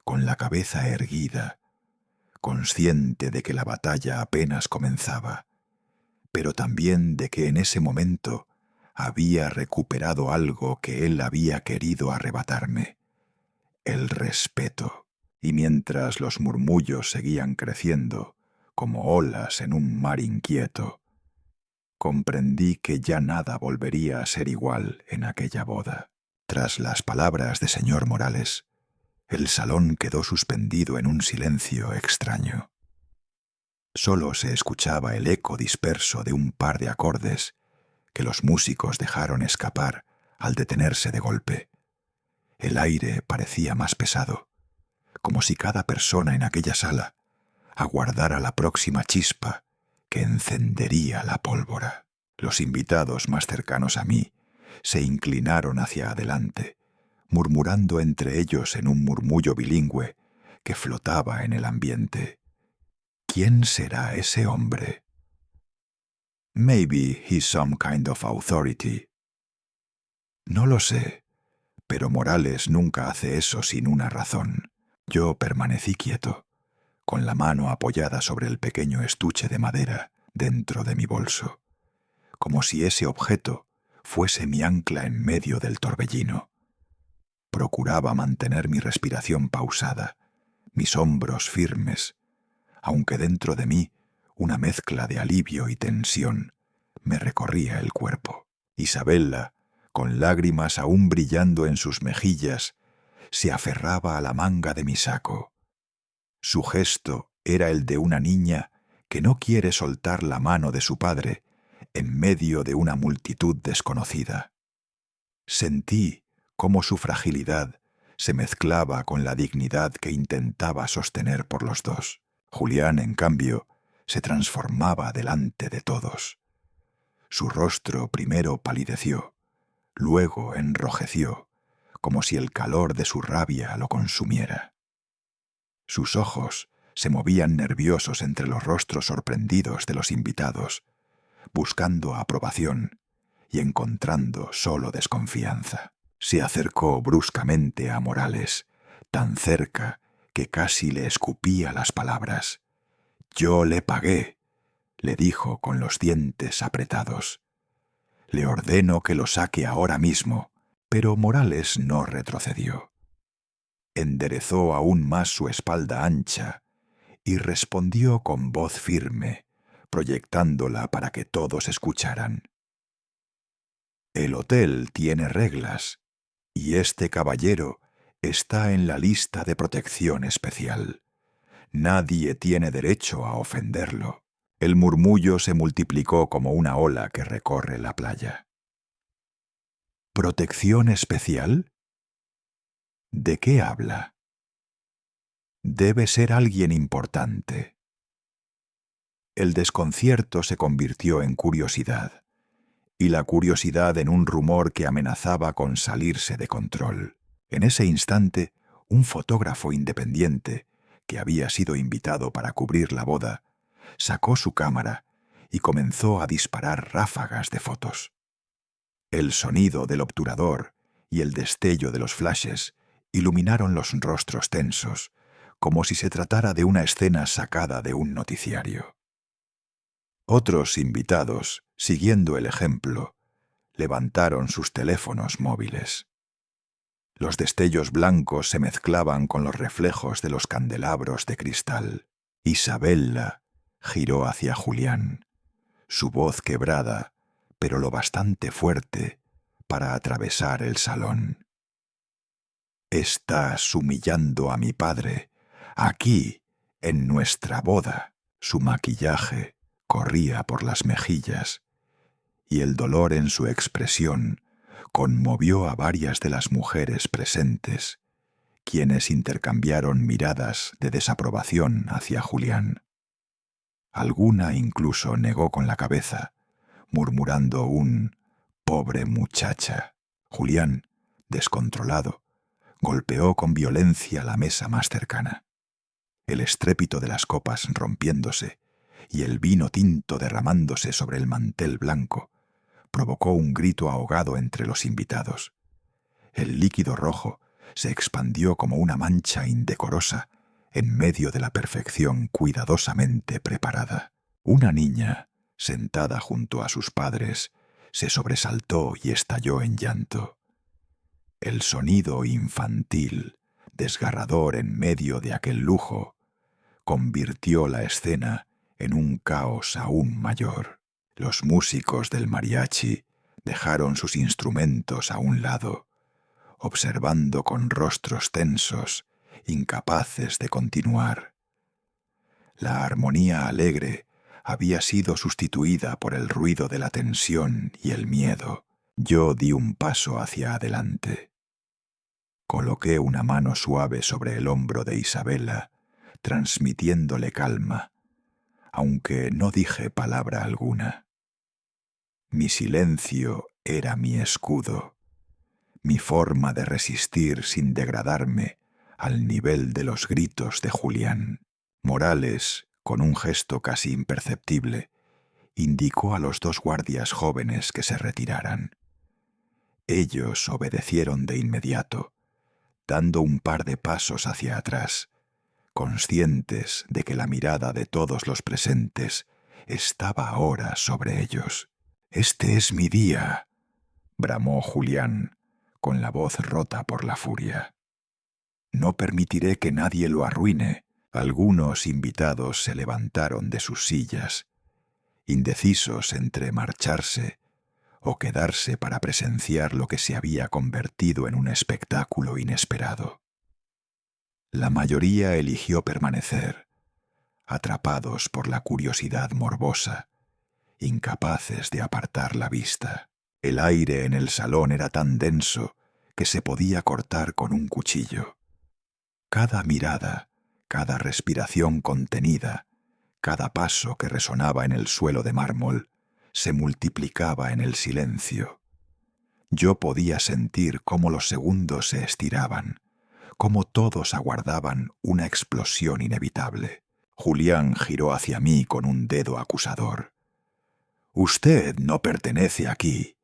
con la cabeza erguida, consciente de que la batalla apenas comenzaba, pero también de que en ese momento había recuperado algo que él había querido arrebatarme: el respeto. Y mientras los murmullos seguían creciendo, como olas en un mar inquieto, comprendí que ya nada volvería a ser igual en aquella boda. Tras las palabras de señor Morales, el salón quedó suspendido en un silencio extraño. Solo se escuchaba el eco disperso de un par de acordes que los músicos dejaron escapar al detenerse de golpe. El aire parecía más pesado, como si cada persona en aquella sala aguardara la próxima chispa que encendería la pólvora. Los invitados más cercanos a mí se inclinaron hacia adelante, murmurando entre ellos en un murmullo bilingüe que flotaba en el ambiente. ¿Quién será ese hombre? Maybe he's some kind of authority. No lo sé, pero Morales nunca hace eso sin una razón. Yo permanecí quieto, con la mano apoyada sobre el pequeño estuche de madera dentro de mi bolso, como si ese objeto fuese mi ancla en medio del torbellino. Procuraba mantener mi respiración pausada, mis hombros firmes, aunque dentro de mí una mezcla de alivio y tensión me recorría el cuerpo. Isabella, con lágrimas aún brillando en sus mejillas, se aferraba a la manga de mi saco. Su gesto era el de una niña que no quiere soltar la mano de su padre en medio de una multitud desconocida. Sentí cómo su fragilidad se mezclaba con la dignidad que intentaba sostener por los dos. Julián, en cambio, se transformaba delante de todos. Su rostro primero palideció, luego enrojeció, como si el calor de su rabia lo consumiera. Sus ojos se movían nerviosos entre los rostros sorprendidos de los invitados, buscando aprobación y encontrando solo desconfianza. Se acercó bruscamente a Morales, tan cerca que casi le escupía las palabras. «Yo le pagué», le dijo con los dientes apretados. «Le ordeno que lo saque ahora mismo». Pero Morales no retrocedió. Enderezó aún más su espalda ancha y respondió con voz firme, proyectándola para que todos escucharan. «El hotel tiene reglas, y este caballero está en la lista de protección especial. Nadie tiene derecho a ofenderlo». El murmullo se multiplicó como una ola que recorre la playa. ¿Protección especial? ¿De qué habla? Debe ser alguien importante. El desconcierto se convirtió en curiosidad, y la curiosidad en un rumor que amenazaba con salirse de control. En ese instante, un fotógrafo independiente, que había sido invitado para cubrir la boda, sacó su cámara y comenzó a disparar ráfagas de fotos. El sonido del obturador y el destello de los flashes iluminaron los rostros tensos, como si se tratara de una escena sacada de un noticiario. Otros invitados, siguiendo el ejemplo, levantaron sus teléfonos móviles. Los destellos blancos se mezclaban con los reflejos de los candelabros de cristal. Isabella giró hacia Julián, su voz quebrada, pero lo bastante fuerte para atravesar el salón. «Estás humillando a mi padre, aquí, en nuestra boda». Su maquillaje corría por las mejillas, y el dolor en su expresión conmovió a varias de las mujeres presentes, quienes intercambiaron miradas de desaprobación hacia Julián. Alguna incluso negó con la cabeza, murmurando un «pobre muchacha». Julián, descontrolado, golpeó con violencia la mesa más cercana. El estrépito de las copas rompiéndose y el vino tinto derramándose sobre el mantel blanco provocó un grito ahogado entre los invitados. El líquido rojo se expandió como una mancha indecorosa en medio de la perfección cuidadosamente preparada. Una niña, sentada junto a sus padres, se sobresaltó y estalló en llanto. El sonido infantil, desgarrador en medio de aquel lujo, convirtió la escena en un caos aún mayor. Los músicos del mariachi dejaron sus instrumentos a un lado, observando con rostros tensos, incapaces de continuar. La armonía alegre había sido sustituida por el ruido de la tensión y el miedo. Yo di un paso hacia adelante. Coloqué una mano suave sobre el hombro de Isabella, transmitiéndole calma, aunque no dije palabra alguna. Mi silencio era mi escudo, mi forma de resistir sin degradarme al nivel de los gritos de Julián. Morales, con un gesto casi imperceptible, indicó a los dos guardias jóvenes que se retiraran. Ellos obedecieron de inmediato, dando un par de pasos hacia atrás, conscientes de que la mirada de todos los presentes estaba ahora sobre ellos. «Este es mi día», bramó Julián, con la voz rota por la furia. «No permitiré que nadie lo arruine». Algunos invitados se levantaron de sus sillas, indecisos entre marcharse o quedarse para presenciar lo que se había convertido en un espectáculo inesperado. La mayoría eligió permanecer, atrapados por la curiosidad morbosa, incapaces de apartar la vista. El aire en el salón era tan denso que se podía cortar con un cuchillo. Cada mirada, cada respiración contenida, cada paso que resonaba en el suelo de mármol, se multiplicaba en el silencio. Yo podía sentir cómo los segundos se estiraban, cómo todos aguardaban una explosión inevitable. Julián giró hacia mí con un dedo acusador. «Usted no pertenece aquí»,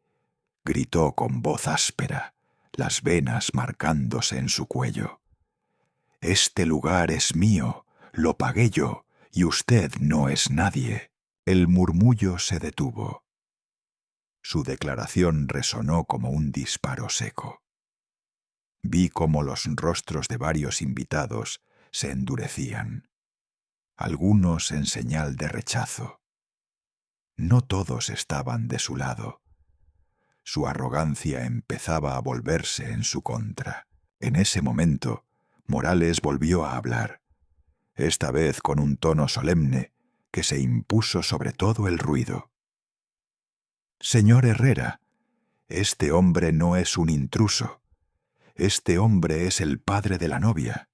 gritó con voz áspera, las venas marcándose en su cuello. «Este lugar es mío, lo pagué yo, y usted no es nadie». El murmullo se detuvo. Su declaración resonó como un disparo seco. Vi cómo los rostros de varios invitados se endurecían, algunos en señal de rechazo. No todos estaban de su lado. Su arrogancia empezaba a volverse en su contra. En ese momento, Morales volvió a hablar, esta vez con un tono solemne que se impuso sobre todo el ruido. «Señor Herrera, este hombre no es un intruso. Este hombre es el padre de la novia.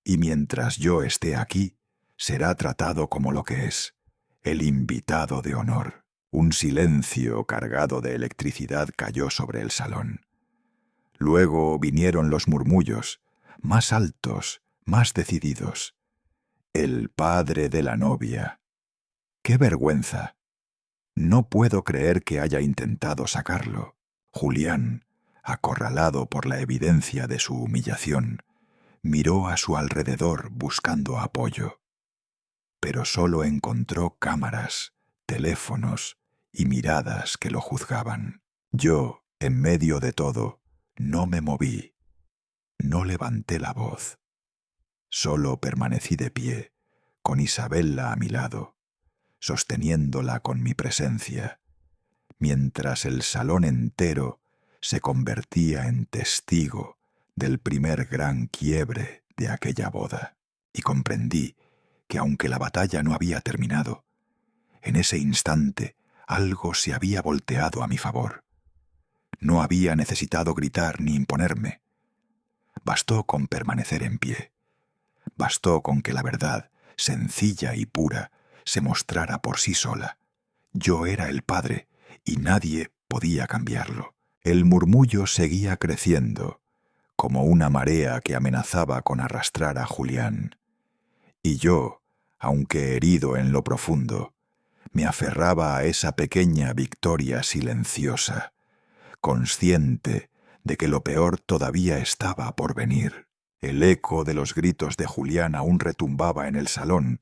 Y mientras yo esté aquí, será tratado como lo que es, el invitado de honor». Un silencio cargado de electricidad cayó sobre el salón. Luego vinieron los murmullos, más altos, más decididos. «El padre de la novia». ¡Qué vergüenza! No puedo creer que haya intentado sacarlo. Julián, acorralado por la evidencia de su humillación, miró a su alrededor buscando apoyo, pero solo encontró cámaras, teléfonos y miradas que lo juzgaban. Yo, en medio de todo, no me moví, no levanté la voz. Solo permanecí de pie, con Isabella a mi lado, sosteniéndola con mi presencia, mientras el salón entero se convertía en testigo del primer gran quiebre de aquella boda. Y comprendí que aunque la batalla no había terminado, en ese instante algo se había volteado a mi favor. No había necesitado gritar ni imponerme. Bastó con permanecer en pie. Bastó con que la verdad, sencilla y pura, se mostrara por sí sola. Yo era el padre y nadie podía cambiarlo. El murmullo seguía creciendo, como una marea que amenazaba con arrastrar a Julián. Y yo, aunque herido en lo profundo, me aferraba a esa pequeña victoria silenciosa, consciente de que lo peor todavía estaba por venir. El eco de los gritos de Julián aún retumbaba en el salón,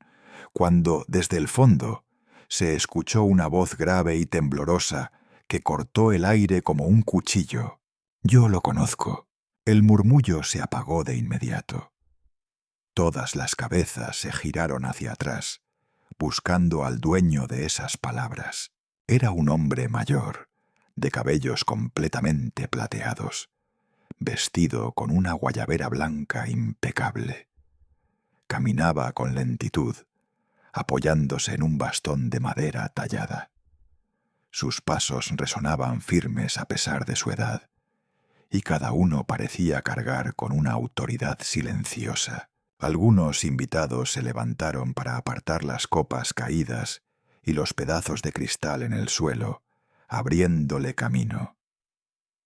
cuando, desde el fondo, se escuchó una voz grave y temblorosa que cortó el aire como un cuchillo. Yo lo conozco. El murmullo se apagó de inmediato. Todas las cabezas se giraron hacia atrás, buscando al dueño de esas palabras. Era un hombre mayor, de cabellos completamente plateados, vestido con una guayabera blanca impecable. Caminaba con lentitud, apoyándose en un bastón de madera tallada. Sus pasos resonaban firmes a pesar de su edad, y cada uno parecía cargar con una autoridad silenciosa. Algunos invitados se levantaron para apartar las copas caídas y los pedazos de cristal en el suelo, abriéndole camino.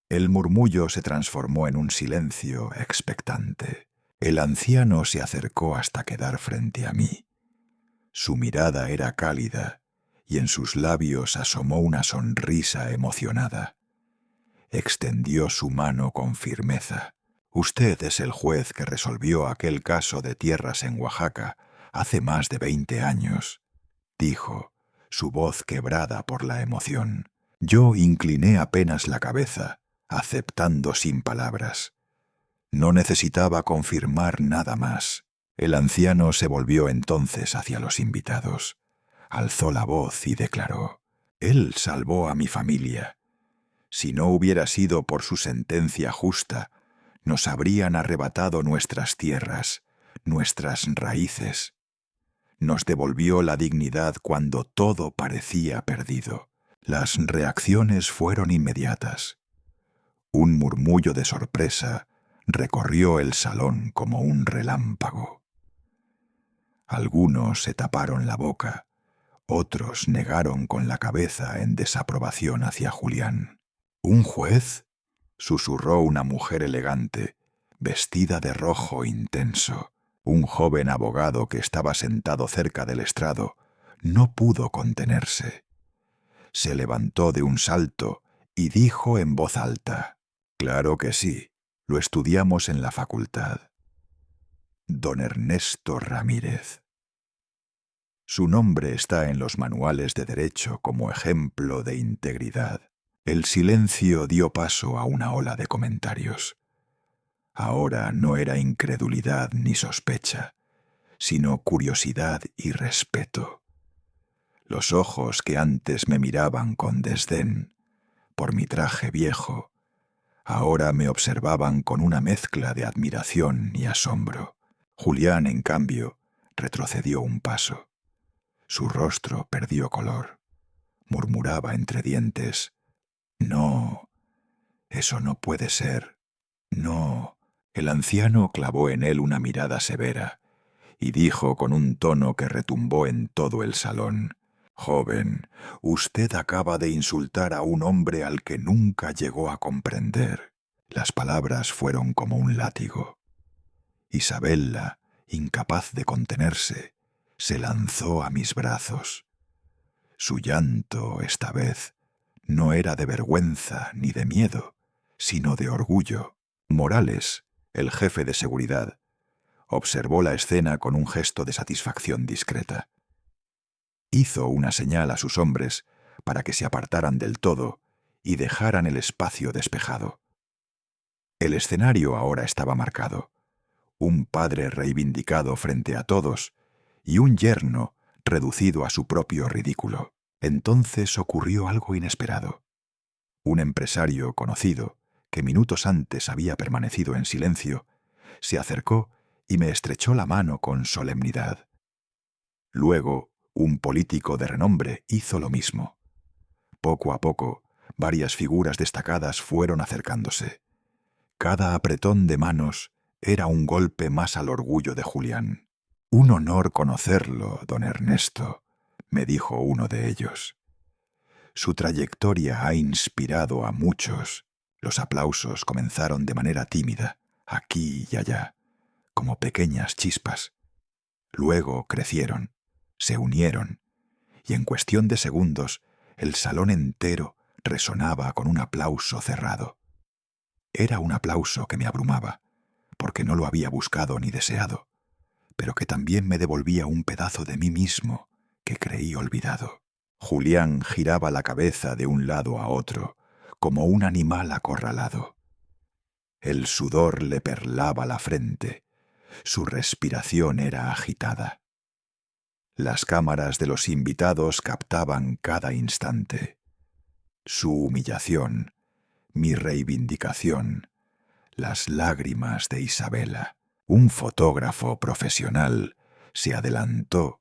El murmullo se transformó en un silencio expectante. El anciano se acercó hasta quedar frente a mí. Su mirada era cálida y en sus labios asomó una sonrisa emocionada. Extendió su mano con firmeza. «Usted es el juez que resolvió aquel caso de tierras en Oaxaca hace más de 20 años», dijo, su voz quebrada por la emoción. Yo incliné apenas la cabeza, aceptando sin palabras. No necesitaba confirmar nada más. El anciano se volvió entonces hacia los invitados. Alzó la voz y declaró: «Él salvó a mi familia. Si no hubiera sido por su sentencia justa, nos habrían arrebatado nuestras tierras, nuestras raíces. Nos devolvió la dignidad cuando todo parecía perdido». Las reacciones fueron inmediatas. Un murmullo de sorpresa recorrió el salón como un relámpago. Algunos se taparon la boca, otros negaron con la cabeza en desaprobación hacia Julián. «¿Un juez?», susurró una mujer elegante, vestida de rojo intenso. Un joven abogado que estaba sentado cerca del estrado no pudo contenerse. Se levantó de un salto y dijo en voz alta: «Claro que sí, lo estudiamos en la facultad. Don Ernesto Ramírez». Su nombre está en los manuales de derecho como ejemplo de integridad. El silencio dio paso a una ola de comentarios. Ahora no era incredulidad ni sospecha, sino curiosidad y respeto. Los ojos que antes me miraban con desdén por mi traje viejo, ahora me observaban con una mezcla de admiración y asombro. Julián, en cambio, retrocedió un paso. Su rostro perdió color. Murmuraba entre dientes: «No, eso no puede ser. No». El anciano clavó en él una mirada severa y dijo con un tono que retumbó en todo el salón: «Joven, usted acaba de insultar a un hombre al que nunca llegó a comprender». Las palabras fueron como un látigo. Isabella, incapaz de contenerse, se lanzó a mis brazos. Su llanto, esta vez, No era de vergüenza ni de miedo, sino de orgullo. Morales, el jefe de seguridad, observó la escena con un gesto de satisfacción discreta. Hizo una señal a sus hombres para que se apartaran del todo y dejaran el espacio despejado. El escenario ahora estaba marcado. Un padre reivindicado frente a todos y un yerno reducido a su propio ridículo. Entonces ocurrió algo inesperado. Un empresario conocido, que minutos antes había permanecido en silencio, se acercó y me estrechó la mano con solemnidad. Luego, un político de renombre hizo lo mismo. Poco a poco, varias figuras destacadas fueron acercándose. Cada apretón de manos era un golpe más al orgullo de Julián. «Un honor conocerlo, don Ernesto», me dijo uno de ellos. «Su trayectoria ha inspirado a muchos». Los aplausos comenzaron de manera tímida, aquí y allá, como pequeñas chispas. Luego crecieron, se unieron, y en cuestión de segundos el salón entero resonaba con un aplauso cerrado. Era un aplauso que me abrumaba, porque no lo había buscado ni deseado, pero que también me devolvía un pedazo de mí mismo que creí olvidado. Julián giraba la cabeza de un lado a otro, como un animal acorralado. El sudor le perlaba la frente, su respiración era agitada. Las cámaras de los invitados captaban cada instante. Su humillación, mi reivindicación, las lágrimas de Isabela. Un fotógrafo profesional se adelantó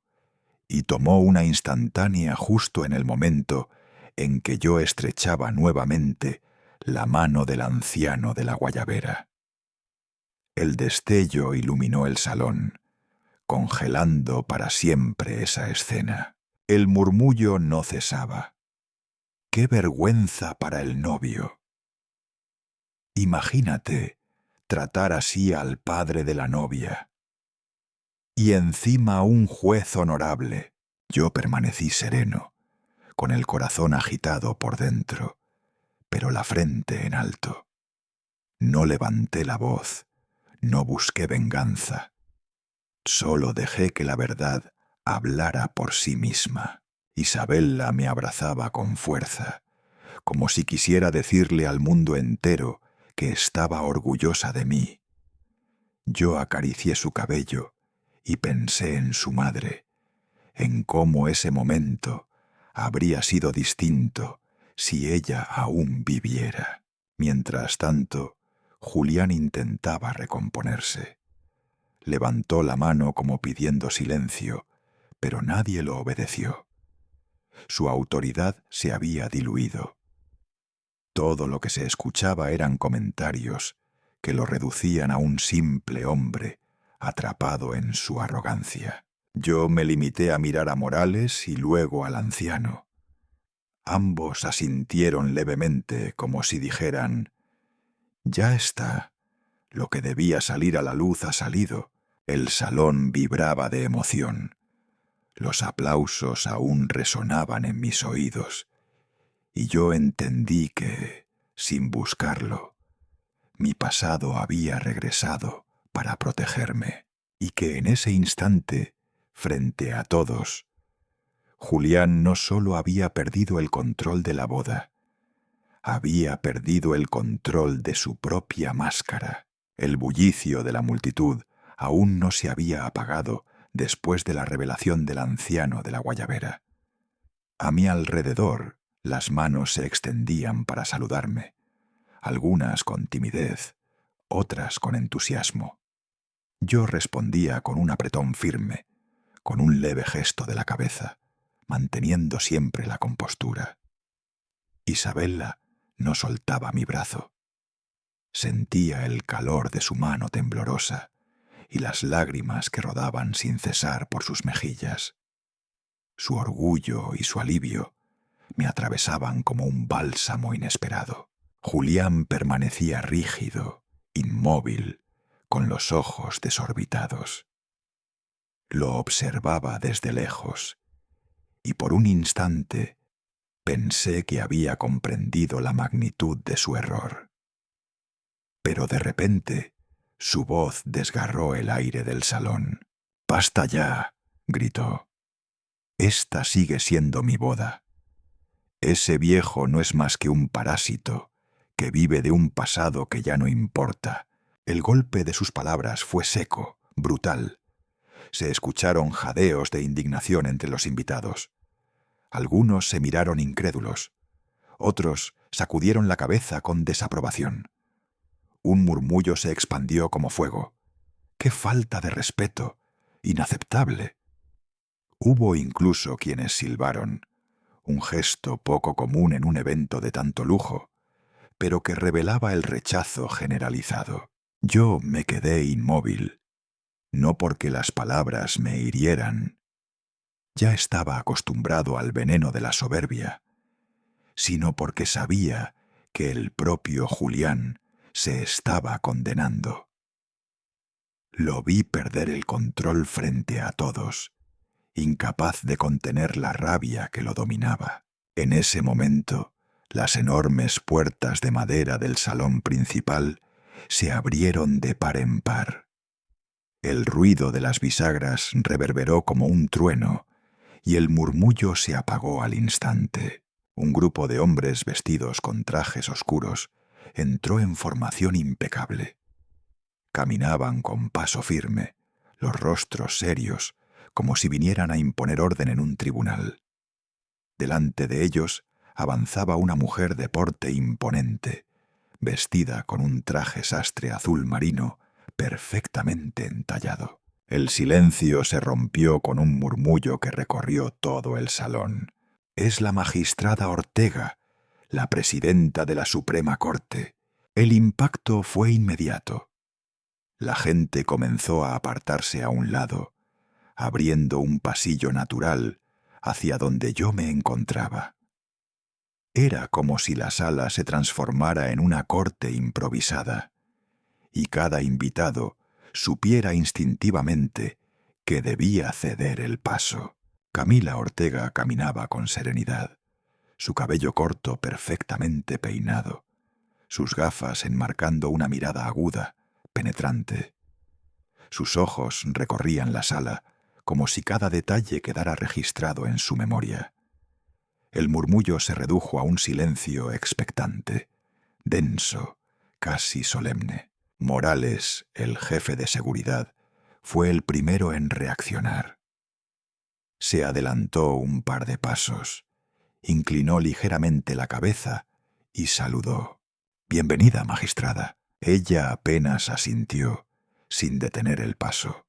y tomó una instantánea justo en el momento en que yo estrechaba nuevamente la mano del anciano de la guayabera. El destello iluminó el salón, congelando para siempre esa escena. El murmullo no cesaba. ¡Qué vergüenza para el novio! Imagínate tratar así al padre de la novia. Y encima un juez honorable. Yo permanecí sereno, con el corazón agitado por dentro, pero la frente en alto. No levanté la voz, no busqué venganza. Solo dejé que la verdad hablara por sí misma. Isabela me abrazaba con fuerza, como si quisiera decirle al mundo entero que estaba orgullosa de mí. Yo acaricié su cabello y pensé en su madre, en cómo ese momento habría sido distinto si ella aún viviera. Mientras tanto, Julián intentaba recomponerse. Levantó la mano como pidiendo silencio, pero nadie lo obedeció. Su autoridad se había diluido. Todo lo que se escuchaba eran comentarios que lo reducían a un simple hombre atrapado en su arrogancia. Yo me limité a mirar a Morales y luego al anciano. Ambos asintieron levemente, como si dijeran: «Ya está, lo que debía salir a la luz ha salido». El salón vibraba de emoción. Los aplausos aún resonaban en mis oídos, y yo entendí que, sin buscarlo, mi pasado había regresado para protegerme, y que en ese instante, frente a todos, Julián no solo había perdido el control de la boda, había perdido el control de su propia máscara. El bullicio de la multitud aún no se había apagado después de la revelación del anciano de la guayabera. A mi alrededor, las manos se extendían para saludarme, algunas con timidez, otras con entusiasmo. Yo respondía con un apretón firme, con un leve gesto de la cabeza, manteniendo siempre la compostura. Isabela no soltaba mi brazo. Sentía el calor de su mano temblorosa y las lágrimas que rodaban sin cesar por sus mejillas. Su orgullo y su alivio me atravesaban como un bálsamo inesperado. Julián permanecía rígido, inmóvil, con los ojos desorbitados. Lo observaba desde lejos, y por un instante Pensé que había comprendido la magnitud de su error. Pero de repente, su voz desgarró el aire del salón. «¡Basta ya!», gritó. «Esta sigue siendo mi boda. Ese viejo no es más que un parásito que vive de un pasado que ya no importa». El golpe de sus palabras fue seco, brutal. Se escucharon jadeos de indignación entre los invitados. Algunos se miraron incrédulos. Otros sacudieron la cabeza con desaprobación. Un murmullo se expandió como fuego. ¡Qué falta de respeto! ¡Inaceptable! Hubo incluso quienes silbaron, un gesto poco común en un evento de tanto lujo, pero que revelaba el rechazo generalizado. Yo me quedé inmóvil, no porque las palabras me hirieran. Ya estaba acostumbrado al veneno de la soberbia, sino porque sabía que el propio Julián se estaba condenando. Lo vi perder el control frente a todos, incapaz de contener la rabia que lo dominaba. En ese momento, las enormes puertas de madera del salón principal se abrieron de par en par. El ruido de las bisagras reverberó como un trueno y el murmullo se apagó al instante. Un grupo de hombres vestidos con trajes oscuros entró en formación impecable. Caminaban con paso firme, los rostros serios, como si vinieran a imponer orden en un tribunal. Delante de ellos avanzaba una mujer de porte imponente, vestida con un traje sastre azul marino perfectamente entallado. El silencio se rompió con un murmullo que recorrió todo el salón. «Es la magistrada Ortega, la presidenta de la Suprema Corte». El impacto fue inmediato. La gente comenzó a apartarse a un lado, abriendo un pasillo natural hacia donde yo me encontraba. Era como si la sala se transformara en una corte improvisada, y cada invitado supiera instintivamente que debía ceder el paso. Camila Ortega caminaba con serenidad, su cabello corto perfectamente peinado, sus gafas enmarcando una mirada aguda, penetrante. Sus ojos recorrían la sala como si cada detalle quedara registrado en su memoria. El murmullo se redujo a un silencio expectante, denso, casi solemne. Morales, el jefe de seguridad, fue el primero en reaccionar. Se adelantó un par de pasos, inclinó ligeramente la cabeza y saludó. «Bienvenida, magistrada». Ella apenas asintió, sin detener el paso.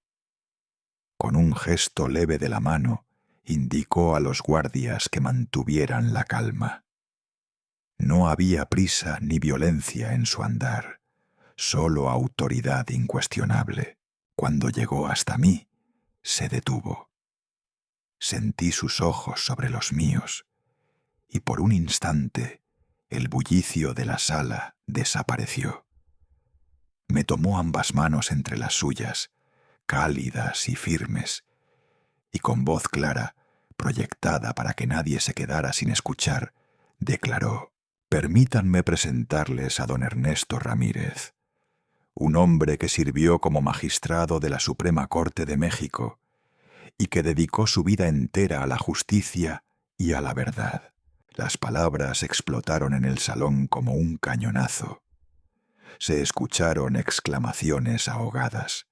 Con un gesto leve de la mano, indicó a los guardias que mantuvieran la calma. No había prisa ni violencia en su andar, solo autoridad incuestionable. Cuando llegó hasta mí, se detuvo. Sentí sus ojos sobre los míos, y por un instante el bullicio de la sala desapareció. Me tomó ambas manos entre las suyas, cálidas y firmes, y con voz clara, proyectada para que nadie se quedara sin escuchar, declaró: «Permítanme presentarles a don Ernesto Ramírez, un hombre que sirvió como magistrado de la Suprema Corte de México y que dedicó su vida entera a la justicia y a la verdad». Las palabras explotaron en el salón como un cañonazo. Se escucharon exclamaciones ahogadas.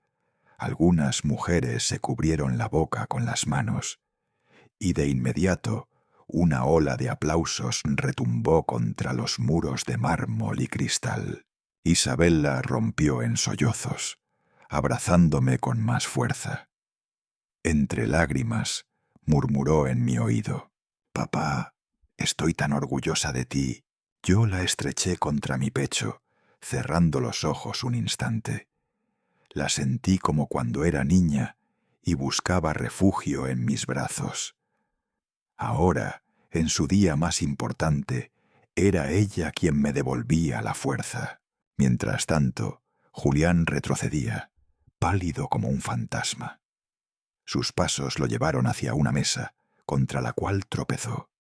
Algunas mujeres se cubrieron la boca con las manos, y de inmediato una ola de aplausos retumbó contra los muros de mármol y cristal. Isabella rompió en sollozos, abrazándome con más fuerza. Entre lágrimas, murmuró en mi oído: «Papá, estoy tan orgullosa de ti». Yo la estreché contra mi pecho, cerrando los ojos un instante. La sentí como cuando era niña y buscaba refugio en mis brazos. Ahora, en su día más importante, era ella quien me devolvía la fuerza. Mientras tanto, Julián retrocedía, pálido como un fantasma. Sus pasos lo llevaron hacia una mesa, contra la cual tropezó.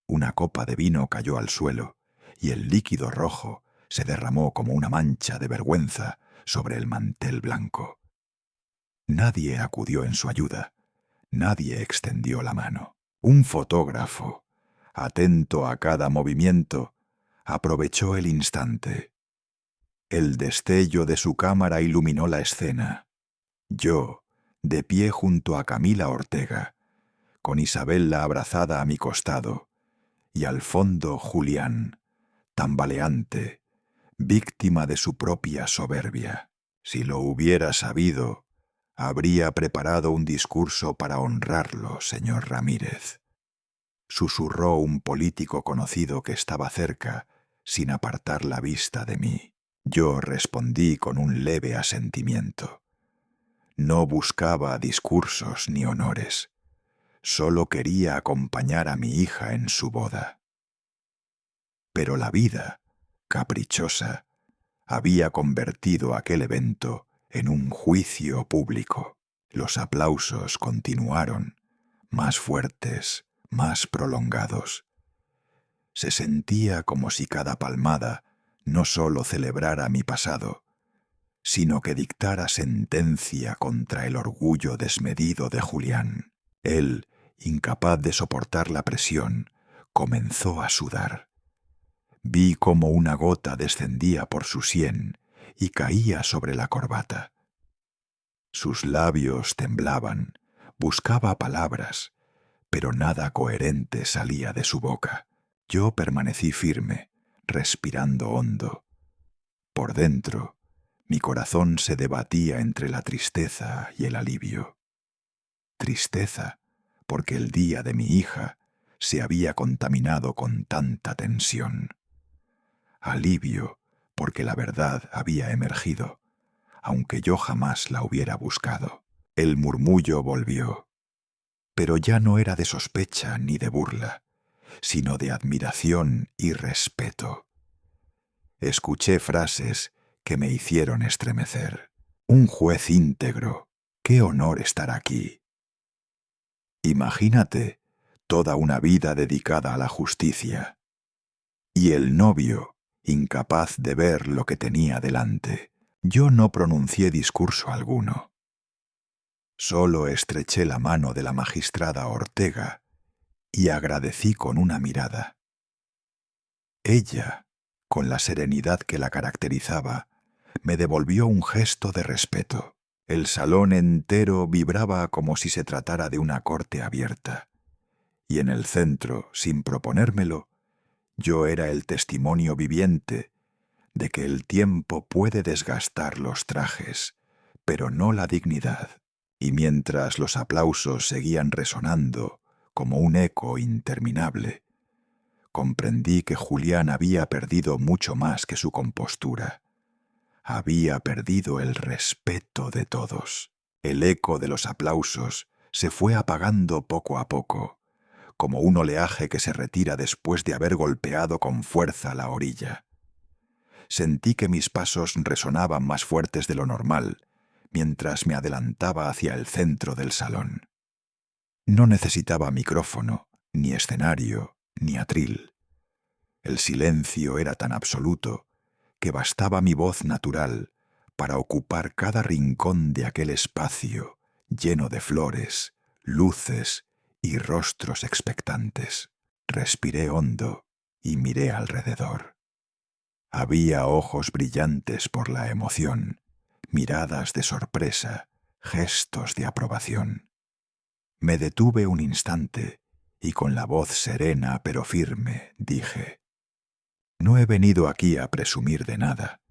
Una copa de vino cayó al suelo y el líquido rojo se derramó como una mancha de vergüenza sobre el mantel blanco. Nadie acudió en su ayuda, nadie extendió la mano. Un fotógrafo, atento a cada movimiento, aprovechó el instante. El destello de su cámara iluminó la escena. Yo, de pie junto a Camila Ortega, con Isabella abrazada a mi costado, y al fondo Julián, tambaleante, víctima de su propia soberbia. Si lo hubiera sabido, habría preparado un discurso para honrarlo, señor Ramírez. Susurró un político conocido que estaba cerca, sin apartar la vista de mí. Yo respondí con un leve asentimiento. No buscaba discursos ni honores. Solo quería acompañar a mi hija en su boda. Pero la vida, caprichosa, había convertido aquel evento en un juicio público. Los aplausos continuaron, más fuertes, más prolongados. Se sentía como si cada palmada no sólo celebrara mi pasado, sino que dictara sentencia contra el orgullo desmedido de Julián. Él, incapaz de soportar la presión, comenzó a sudar. Vi cómo una gota descendía por su sien y caía sobre la corbata. Sus labios temblaban, buscaba palabras, pero nada coherente salía de su boca. Yo permanecí firme, respirando hondo. Por dentro, mi corazón se debatía entre la tristeza y el alivio. Tristeza, porque el día de mi hija se había contaminado con tanta tensión. Alivio, porque la verdad había emergido, aunque yo jamás la hubiera buscado. El murmullo volvió, pero ya no era de sospecha ni de burla, sino de admiración y respeto. Escuché frases que me hicieron estremecer. Un juez íntegro, qué honor estar aquí. Imagínate toda una vida dedicada a la justicia. Y el novio, incapaz de ver lo que tenía delante. Yo no pronuncié discurso alguno. Solo estreché la mano de la magistrada Ortega y agradecí con una mirada. Ella, con la serenidad que la caracterizaba, me devolvió un gesto de respeto. El salón entero vibraba como si se tratara de una corte abierta. Y en el centro, sin proponérmelo, yo era el testimonio viviente de que el tiempo puede desgastar los trajes, pero no la dignidad. Y mientras los aplausos seguían resonando como un eco interminable, comprendí que Julián había perdido mucho más que su compostura. Había perdido el respeto de todos. El eco de los aplausos se fue apagando poco a poco, como un oleaje que se retira después de haber golpeado con fuerza la orilla. Sentí que mis pasos resonaban más fuertes de lo normal, mientras me adelantaba hacia el centro del salón. No necesitaba micrófono, ni escenario, ni atril. El silencio era tan absoluto que bastaba mi voz natural para ocupar cada rincón de aquel espacio lleno de flores, luces y rostros expectantes. Respiré hondo y miré alrededor. Había ojos brillantes por la emoción, miradas de sorpresa, gestos de aprobación. Me detuve un instante y con la voz serena pero firme dije: no he venido aquí a presumir de nada.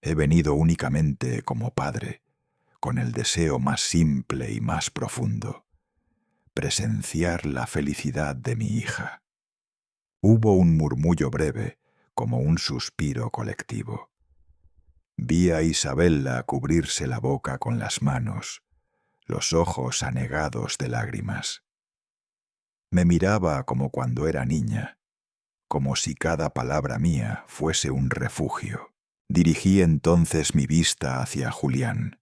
He venido únicamente como padre, con el deseo más simple y más profundo: presenciar la felicidad de mi hija. Hubo un murmullo breve, como un suspiro colectivo. Vi a Isabella cubrirse la boca con las manos, los ojos anegados de lágrimas. Me miraba como cuando era niña, como si cada palabra mía fuese un refugio. Dirigí entonces mi vista hacia Julián.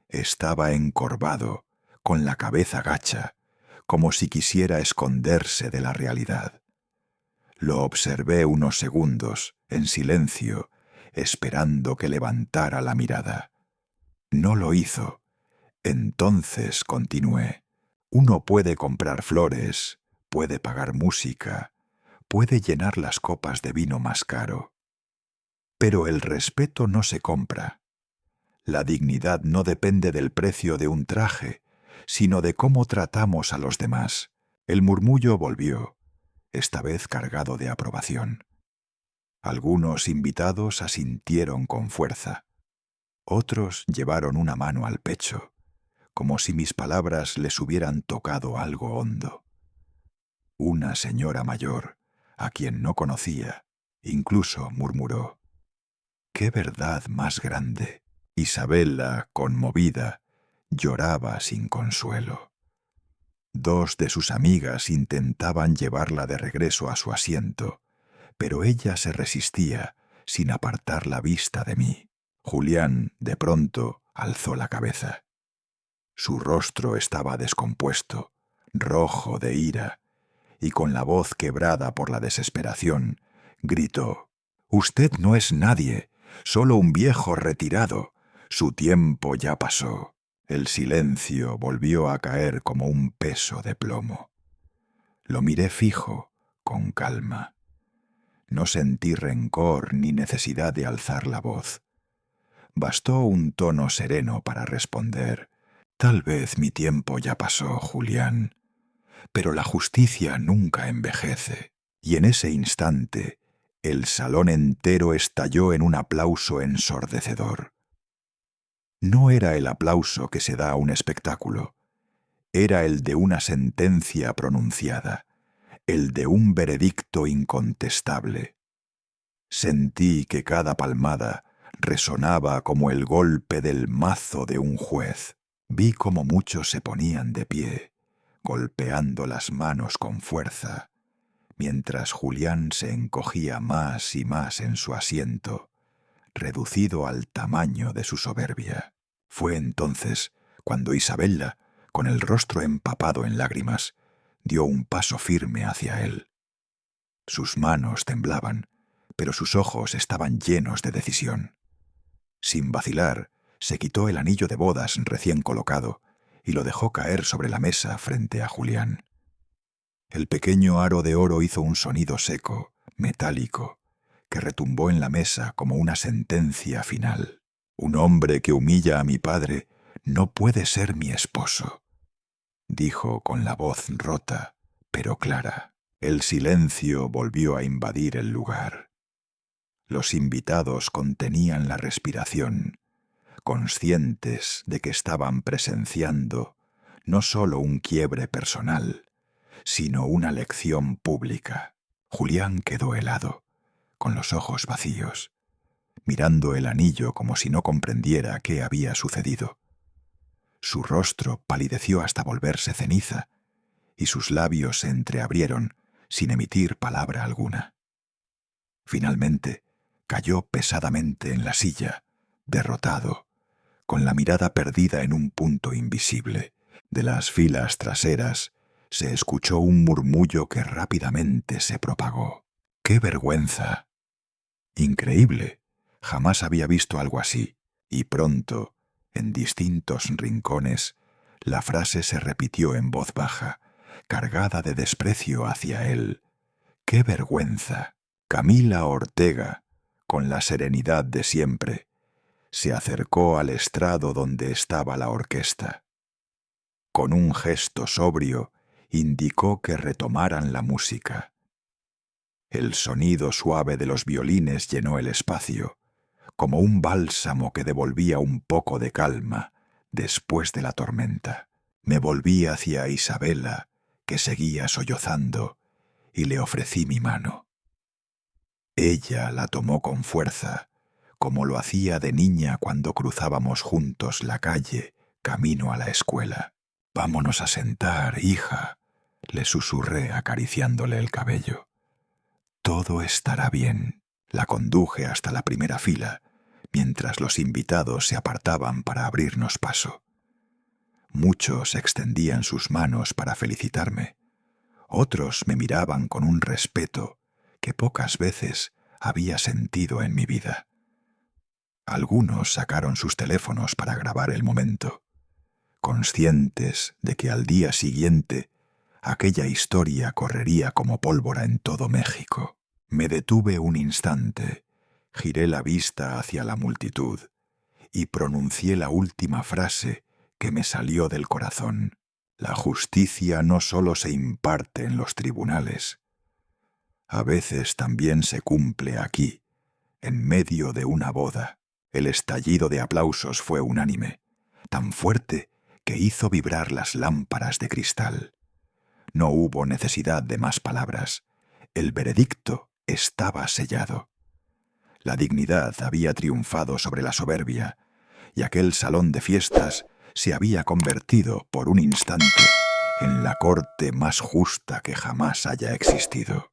Estaba encorvado, con la cabeza gacha, como si quisiera esconderse de la realidad. Lo observé unos segundos, en silencio, esperando que levantara la mirada. No lo hizo. Entonces continué. Uno puede comprar flores, puede pagar música, puede llenar las copas de vino más caro. Pero el respeto no se compra. La dignidad no depende del precio de un traje, sino de cómo tratamos a los demás. El murmullo volvió, esta vez cargado de aprobación. Algunos invitados asintieron con fuerza. Otros llevaron una mano al pecho, como si mis palabras les hubieran tocado algo hondo. Una señora mayor, a quien no conocía, incluso murmuró: «¡Qué verdad más grande!». Isabella, conmovida, lloraba sin consuelo. Dos de sus amigas intentaban llevarla de regreso a su asiento, pero ella se resistía sin apartar la vista de mí. Julián, de pronto, alzó la cabeza. Su rostro estaba descompuesto, rojo de ira, y con la voz quebrada por la desesperación, gritó: «Usted no es nadie, solo un viejo retirado. Su tiempo ya pasó». El silencio volvió a caer como un peso de plomo. Lo miré fijo, con calma. No sentí rencor ni necesidad de alzar la voz. Bastó un tono sereno para responder: «Tal vez mi tiempo ya pasó, Julián, pero la justicia nunca envejece». Y en ese instante, el salón entero estalló en un aplauso ensordecedor. No era el aplauso que se da a un espectáculo, era el de una sentencia pronunciada, el de un veredicto incontestable. Sentí que cada palmada resonaba como el golpe del mazo de un juez. Vi cómo muchos se ponían de pie, golpeando las manos con fuerza, mientras Julián se encogía más y más en su asiento, reducido al tamaño de su soberbia. Fue entonces cuando Isabella, con el rostro empapado en lágrimas, dio un paso firme hacia él. Sus manos temblaban, pero sus ojos estaban llenos de decisión. Sin vacilar, se quitó el anillo de bodas recién colocado y lo dejó caer sobre la mesa frente a Julián. El pequeño aro de oro hizo un sonido seco, metálico, que retumbó en la mesa como una sentencia final. «Un hombre que humilla a mi padre no puede ser mi esposo», dijo con la voz rota, pero clara. El silencio volvió a invadir el lugar. Los invitados contenían la respiración, conscientes de que estaban presenciando no solo un quiebre personal, sino una lección pública. Julián quedó helado, con los ojos vacíos, mirando el anillo como si no comprendiera qué había sucedido. Su rostro palideció hasta volverse ceniza, y sus labios se entreabrieron sin emitir palabra alguna. Finalmente, cayó pesadamente en la silla, derrotado, con la mirada perdida en un punto invisible. De las filas traseras se escuchó un murmullo que rápidamente se propagó. ¡Qué vergüenza! Increíble. Jamás había visto algo así, y pronto, en distintos rincones, la frase se repitió en voz baja, cargada de desprecio hacia él. ¡Qué vergüenza! Camila Ortega, con la serenidad de siempre, se acercó al estrado donde estaba la orquesta. Con un gesto sobrio, indicó que retomaran la música. El sonido suave de los violines llenó el espacio, como un bálsamo que devolvía un poco de calma después de la tormenta. Me volví hacia Isabella, que seguía sollozando, y le ofrecí mi mano. Ella la tomó con fuerza, como lo hacía de niña cuando cruzábamos juntos la calle, camino a la escuela. «Vámonos a sentar, hija», le susurré acariciándole el cabello. «Todo estará bien». La conduje hasta la primera fila, mientras los invitados se apartaban para abrirnos paso. Muchos extendían sus manos para felicitarme. Otros me miraban con un respeto que pocas veces había sentido en mi vida. Algunos sacaron sus teléfonos para grabar el momento, conscientes de que al día siguiente aquella historia correría como pólvora en todo México. Me detuve un instante, giré la vista hacia la multitud y pronuncié la última frase que me salió del corazón. La justicia no solo se imparte en los tribunales, a veces también se cumple aquí, en medio de una boda. El estallido de aplausos fue unánime, tan fuerte que hizo vibrar las lámparas de cristal. No hubo necesidad de más palabras. El veredicto estaba sellado. La dignidad había triunfado sobre la soberbia, y aquel salón de fiestas se había convertido por un instante en la corte más justa que jamás haya existido.